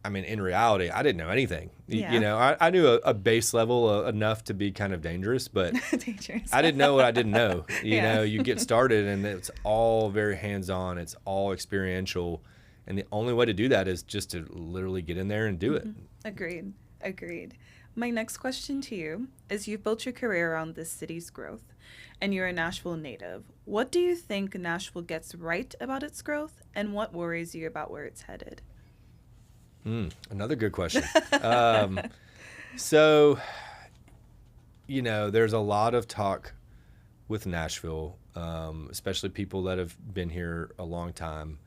I mean, in reality, I didn't know anything. Yeah. I knew a base level enough to be kind of dangerous, but Dangerous. I didn't know what I didn't know. Yeah. You get started and it's all very hands-on. It's all experiential. And the only way to do that is just to literally get in there and do it. Agreed. My next question to you is, you've built your career around this city's growth and you're a Nashville native. What do you think Nashville gets right about its growth, and what worries you about where it's headed? Another good question. So, there's a lot of talk with Nashville, especially people that have been here a long time.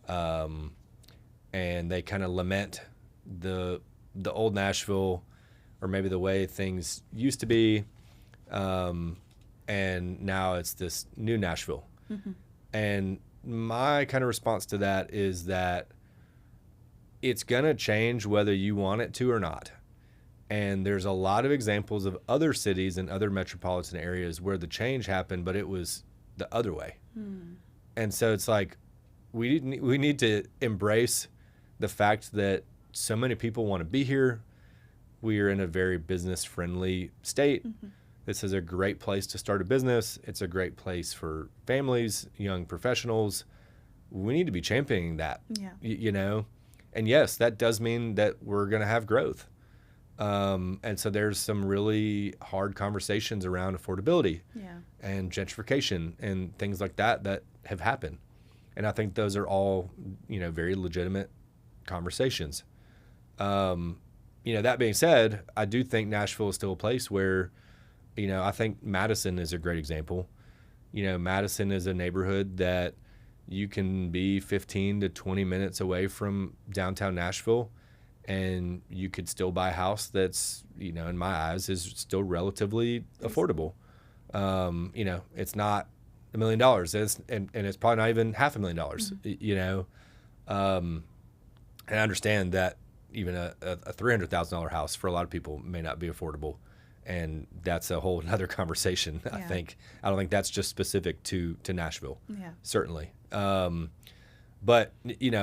And they kind of lament the old Nashville, or maybe the way things used to be. And now it's this new Nashville. And my kind of response to that is that it's going to change whether you want it to or not. And there's a lot of examples of other cities and other metropolitan areas where the change happened, but it was the other way. And so it's like, we need to embrace the fact that so many people want to be here. We are in a very business-friendly state. This is a great place to start a business. It's a great place for families, young professionals. We need to be championing that, And yes, that does mean that we're going to have growth. And so there's some really hard conversations around affordability and gentrification and things like that have happened. And I think those are all, very legitimate conversations. That being said, I do think Nashville is still a place where, I think Madison is a great example. Madison is a neighborhood that you can be 15 to 20 minutes away from downtown Nashville, and you could still buy a house that's, in my eyes, is still relatively affordable. It's not $1 million, and it's probably not even $500,000. And I understand that even a $300,000 house for a lot of people may not be affordable, and that's a whole other conversation. Yeah. I don't think that's just specific to Nashville. Yeah. Certainly. But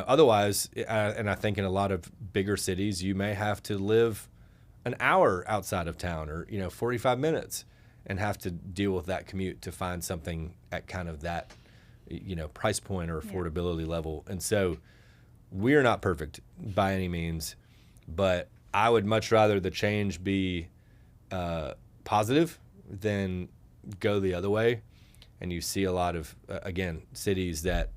otherwise, and I think in a lot of bigger cities, you may have to live an hour outside of town, or 45 minutes, and have to deal with that commute to find something at kind of that price point or affordability level. And so we're not perfect by any means, but I would much rather the change be positive than go the other way. And you see a lot of again, cities that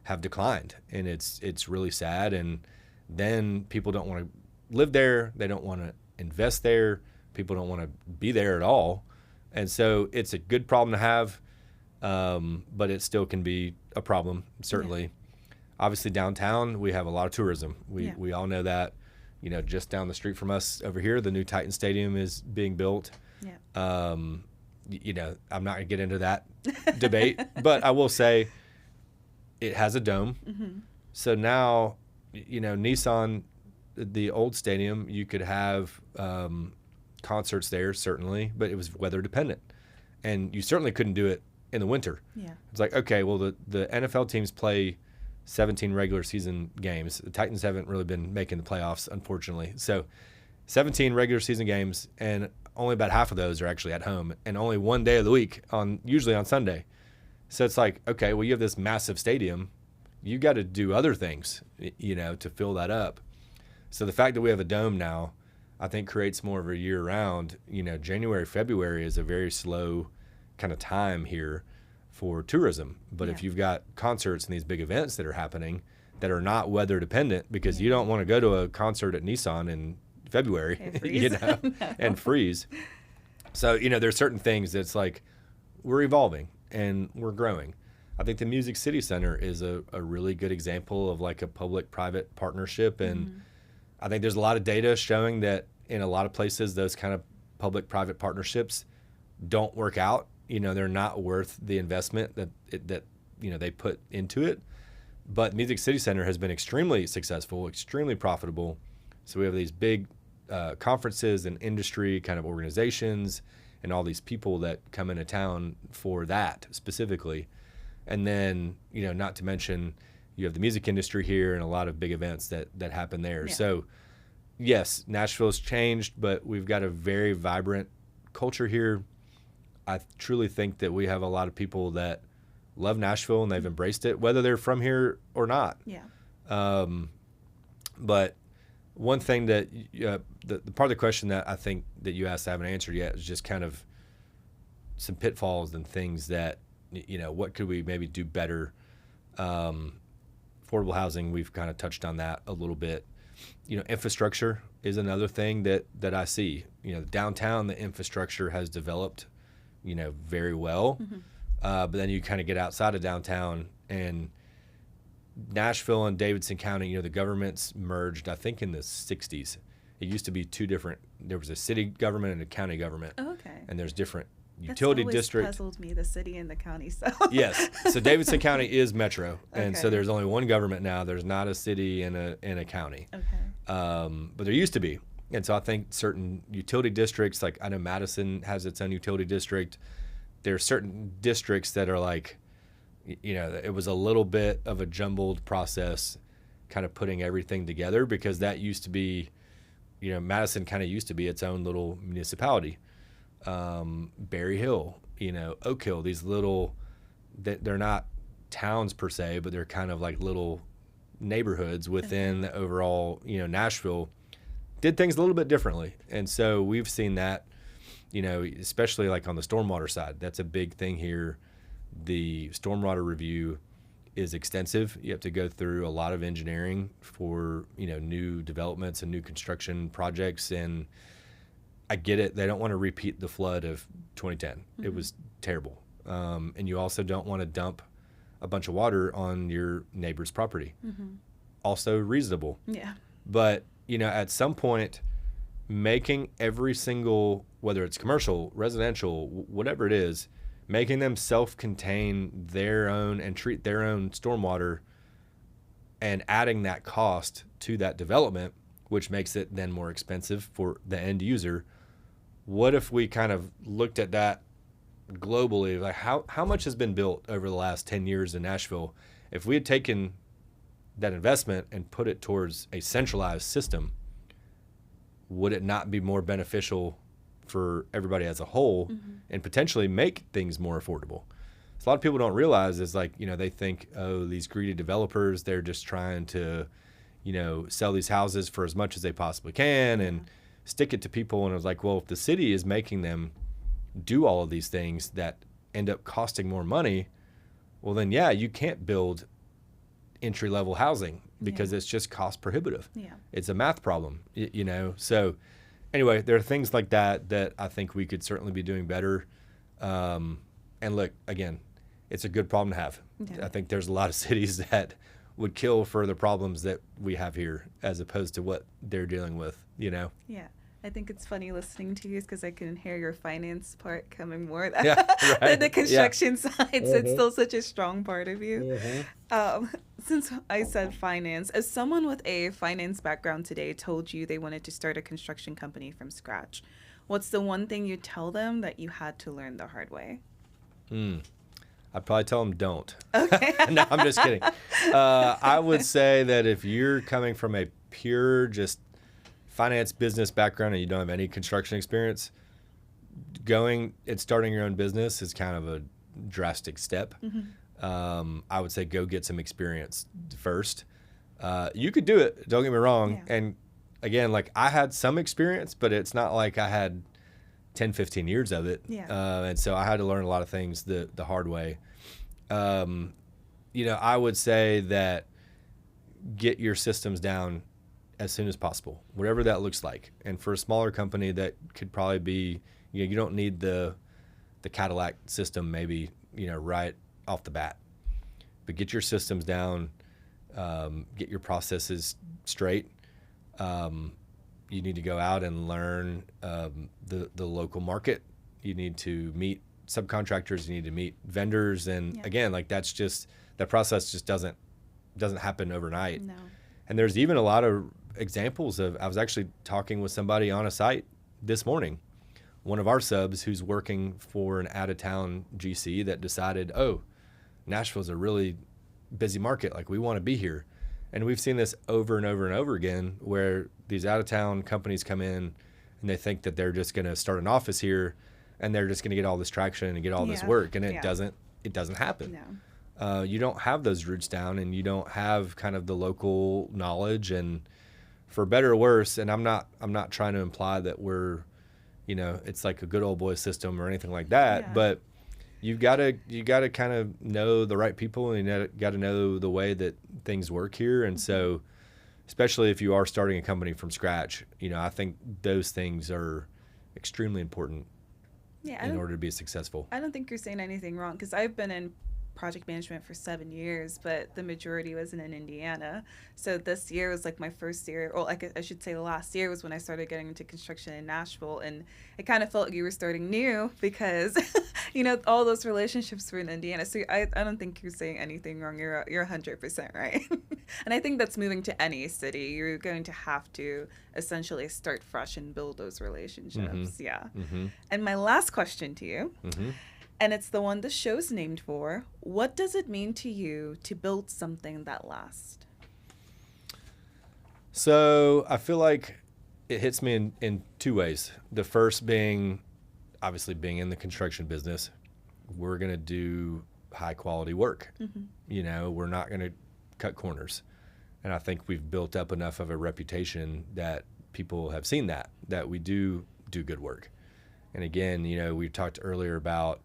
have declined, and it's really sad. And then people don't want to live there, they don't want to invest there, people don't want to be there at all. And so it's a good problem to have, but it still can be a problem, certainly. Obviously downtown we have a lot of tourism. We all know that. Just down the street from us over here, the new Titan Stadium is being built. I'm not going to get into that debate, but I will say it has a dome. So now, Nissan, the old stadium, you could have concerts there, certainly, but it was weather dependent. And you certainly couldn't do it in the winter. It's like, okay, well, the NFL teams play 17 regular season games. The Titans haven't really been making the playoffs, unfortunately. So 17 regular season games, and only about half of those are actually at home, and only one day of the week, usually on Sunday. So it's like, okay, well, you have this massive stadium. You got to do other things, to fill that up. So the fact that we have a dome now, I think creates more of a year round. January, February is a very slow kind of time here for tourism. But if you've got concerts and these big events that are happening that are not weather dependent, because you don't want to go to a concert at Nissan in February, and freeze. So, there's certain things that's like we're evolving and we're growing. I think the Music City Center is a really good example of like a public-private partnership. And I think there's a lot of data showing that in a lot of places, those kind of public-private partnerships don't work out. They're not worth the investment that they put into it. But Music City Center has been extremely successful, extremely profitable. So we have these big conferences and industry kind of organizations and all these people that come into town for that specifically. And then, not to mention, you have the music industry here and a lot of big events that happen there. Yeah. So, yes, Nashville's changed, but we've got a very vibrant culture here. I truly think that we have a lot of people that love Nashville and they've embraced it, whether they're from here or not. Yeah. But one thing that the part of the question that I think that you asked I haven't answered yet is just kind of some pitfalls and things that, what could we maybe do better? Affordable housing, we've kind of touched on that a little bit. Infrastructure is another thing that I see. Downtown, the infrastructure has developed, very well. But then you kind of get outside of downtown, and Nashville and Davidson County, the governments merged, I think, in the 60s. It used to be two different, there was a city government and a county government. Oh, okay. And there's different utility district. That's always puzzled me, the city and the county. So yes. So Davidson County is metro. And Okay. so there's only one government now. There's not a city and a county. Okay. But there used to be. And so I think certain utility districts, like I know Madison has its own utility district. There are certain districts that are like, it was a little bit of a jumbled process kind of putting everything together, because that used to be, Madison kind of used to be its own little municipality. Berry Hill, Oak Hill, these little, they're not towns per se, but they're kind of like little neighborhoods within the overall, Nashville did things a little bit differently. And so we've seen that, especially like on the stormwater side. That's a big thing here. The stormwater review is extensive. You have to go through a lot of engineering for, new developments and new construction projects. And I get it. They don't want to repeat the flood of 2010. Mm-hmm. It was terrible. And you also don't want to dump a bunch of water on your neighbor's property. Mm-hmm. Also reasonable. Yeah. But, at some point, making every single, whether it's commercial, residential, whatever it is, making them self-contain their own and treat their own stormwater and adding that cost to that development, which makes it then more expensive for the end user. What if we kind of looked at that globally? Like how much has been built over the last 10 years in Nashville? If we had taken that investment and put it towards a centralized system, would it not be more beneficial for everybody as a whole, and potentially make things more affordable? So a lot of people don't realize is like, they think, oh, these greedy developers, they're just trying to, sell these houses for as much as they possibly can and stick it to people. And it was like, well, if the city is making them do all of these things that end up costing more money, well then, you can't build entry-level housing because it's just cost prohibitive. Yeah. It's a math problem, So anyway, there are things like that I think we could certainly be doing better. And look, again, it's a good problem to have. Yeah. I think there's a lot of cities that would kill for the problems that we have here as opposed to what they're dealing with, Yeah. I think it's funny listening to you because I can hear your finance part coming more right. than the construction side. So it's still such a strong part of you. Since I said finance, as someone with a finance background today told you they wanted to start a construction company from scratch, what's the one thing you tell them that you had to learn the hard way? I'd probably tell them don't. Okay. No, I'm just kidding. I would say that if you're coming from a pure just finance business background and you don't have any construction experience, going and starting your own business is kind of a drastic step. I would say go get some experience first. You could do it, don't get me wrong, and again, like I had some experience, but it's not like I had 10, 15 years of it. Yeah. And so I had to learn a lot of things the hard way. I would say that get your systems down as soon as possible, whatever that looks like. And for a smaller company, that could probably be, you don't need the Cadillac system maybe, right off the bat. But get your systems down, get your processes straight. You need to go out and learn the local market. You need to meet subcontractors. You need to meet vendors. And again, like that process just doesn't happen overnight. No. And there's even a lot of examples of, I was actually talking with somebody on a site this morning, one of our subs who's working for an out-of-town GC that decided, Nashville's a really busy market. Like we want to be here. And we've seen this over and over and over again where these out-of-town companies come in and they think that they're just going to start an office here and they're just going to get all this traction and get all this work. And it doesn't happen. No. You don't have those roots down and you don't have kind of the local knowledge. And for better or worse, and I'm not trying to imply that we're, it's like a good old boy system or anything like that, but you got to kind of know the right people and you got to know the way that things work here. And so, especially if you are starting a company from scratch, I think those things are extremely important in order to be successful. I don't think you're saying anything wrong, because I've been in project management for 7 years, but the majority wasn't in Indiana. So this year was like my first year, or like I should say the last year was when I started getting into construction in Nashville, and it kind of felt like you were starting new because, all those relationships were in Indiana. So I don't think you're saying anything wrong. You're 100% right. And I think that's moving to any city. You're going to have to essentially start fresh and build those relationships. Mm-hmm. Yeah. Mm-hmm. And my last question to you, Mm-hmm. and it's the one the show's named for. What does it mean to you to build something that lasts? So I feel like it hits me in two ways. The first being, obviously being in the construction business, we're going to do high quality work. Mm-hmm. We're not going to cut corners. And I think we've built up enough of a reputation that people have seen that we do good work. And again, we talked earlier about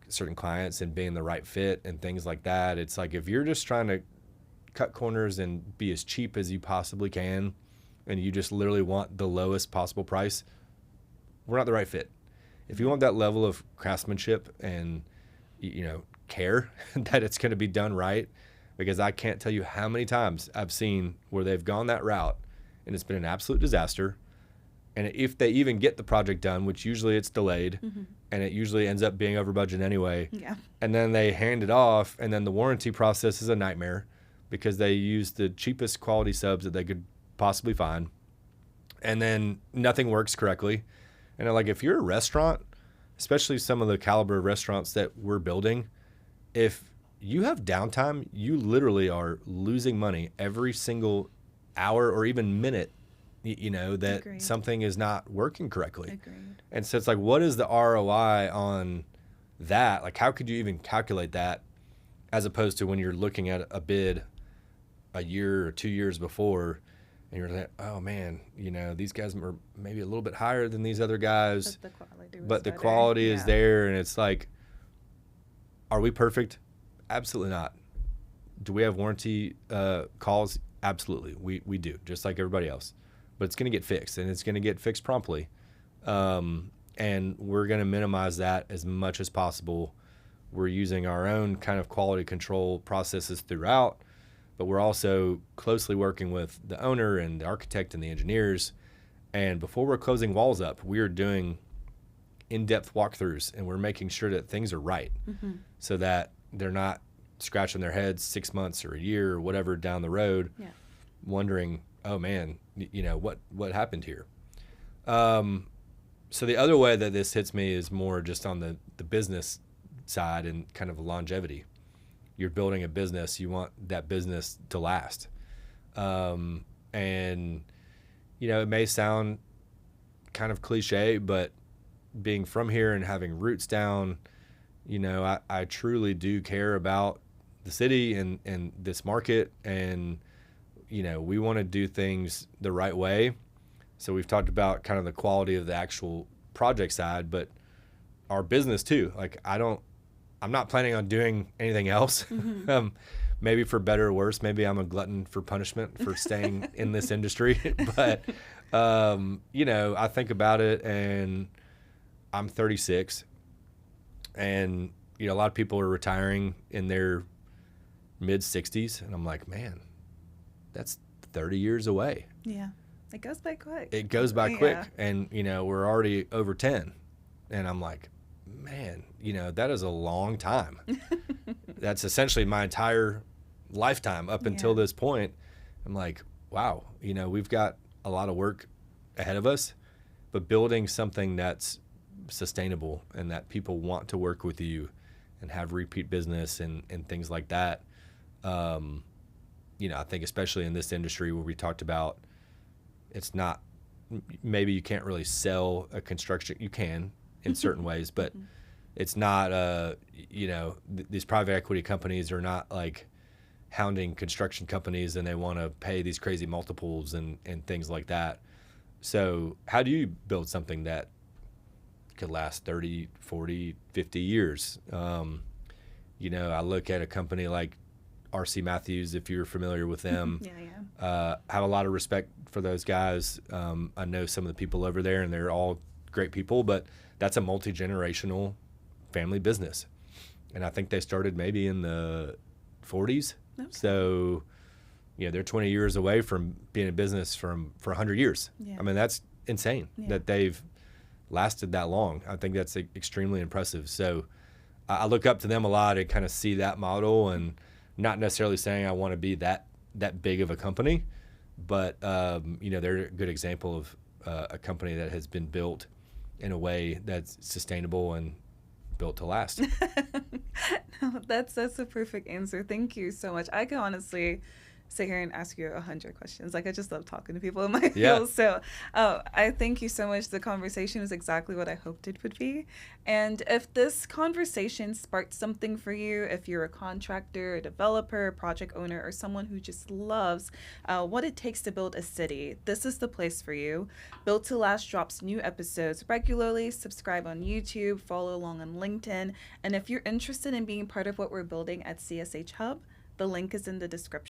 certain clients and being the right fit and things like that. It's like if you're just trying to cut corners and be as cheap as you possibly can and you just literally want the lowest possible price, we're not the right fit. If you want that level of craftsmanship and care that it's going to be done right, because I can't tell you how many times I've seen where they've gone that route and it's been an absolute disaster. And if they even get the project done, which usually it's delayed, Mm-hmm. and it usually ends up being over budget anyway, Yeah. and then they hand it off, and then the warranty process is a nightmare because they use the cheapest quality subs that they could possibly find, and then nothing works correctly. And like if you're a restaurant, especially some of the caliber of restaurants that we're building, if you have downtime, you literally are losing money every single hour or even minute that Agreed. something is not working correctly. Agreed. And so it's like, what is the ROI on that? Like, how could you even calculate that as opposed to when you're looking at a bid a year or 2 years before and you're like, oh man, these guys are maybe a little bit higher than these other guys, But the quality is there. And it's like, are we perfect? Absolutely not. Do we have warranty calls? Absolutely. We do, just like everybody else. But it's going to get fixed, and it's going to get fixed promptly. And we're going to minimize that as much as possible. We're using our own kind of quality control processes throughout, but we're also closely working with the owner and the architect and the engineers. And before we're closing walls up, we're doing in-depth walkthroughs, and we're making sure that things are right so that they're not scratching their heads 6 months or a year or whatever down the road, wondering, oh man, what happened here? So the other way that this hits me is more just on the business side and kind of longevity. You're building a business, you want that business to last. And it may sound kind of cliche, but being from here and having roots down, I truly do care about the city and this market and we want to do things the right way. So we've talked about kind of the quality of the actual project side, but our business too. Like I'm not planning on doing anything else. Maybe for better or worse. Maybe I'm a glutton for punishment for staying in this industry. But, I think about it, and I'm 36, and, a lot of people are retiring in their mid 60s. And I'm like, man, that's 30 years away. Yeah. It goes by quick. It goes by quick. And, we're already over 10. And I'm like, man, that is a long time. That's essentially my entire lifetime up until this point. I'm like, wow, we've got a lot of work ahead of us, but building something that's sustainable and that people want to work with you and have repeat business and things like that. I think especially in this industry where we talked about, it's not, maybe you can't really sell a construction, you can in certain ways, but it's not, these private equity companies are not like hounding construction companies and they want to pay these crazy multiples and things like that. So how do you build something that could last 30, 40, 50 years? I look at a company like RC Matthews, if you're familiar with them. Have a lot of respect for those guys. I know some of the people over there, and they're all great people, but that's a multi-generational family business. And I think they started maybe in the 40s. Okay. So, they're 20 years away from being in business for 100 years. Yeah. I mean, that's insane that they've lasted that long. I think that's extremely impressive. So I look up to them a lot and kind of see that model, and not necessarily saying I want to be that big of a company, but, they're a good example of a company that has been built in a way that's sustainable and built to last. No, that's a perfect answer. Thank you so much. I could honestly sit here and ask you 100 questions. Like, I just love talking to people in my field. So I thank you so much. The conversation was exactly what I hoped it would be. And if this conversation sparked something for you, if you're a contractor, a developer, a project owner, or someone who just loves what it takes to build a city, this is the place for you. Built to Last drops new episodes regularly. Subscribe on YouTube, follow along on LinkedIn. And if you're interested in being part of what we're building at CSH-HUB, the link is in the description.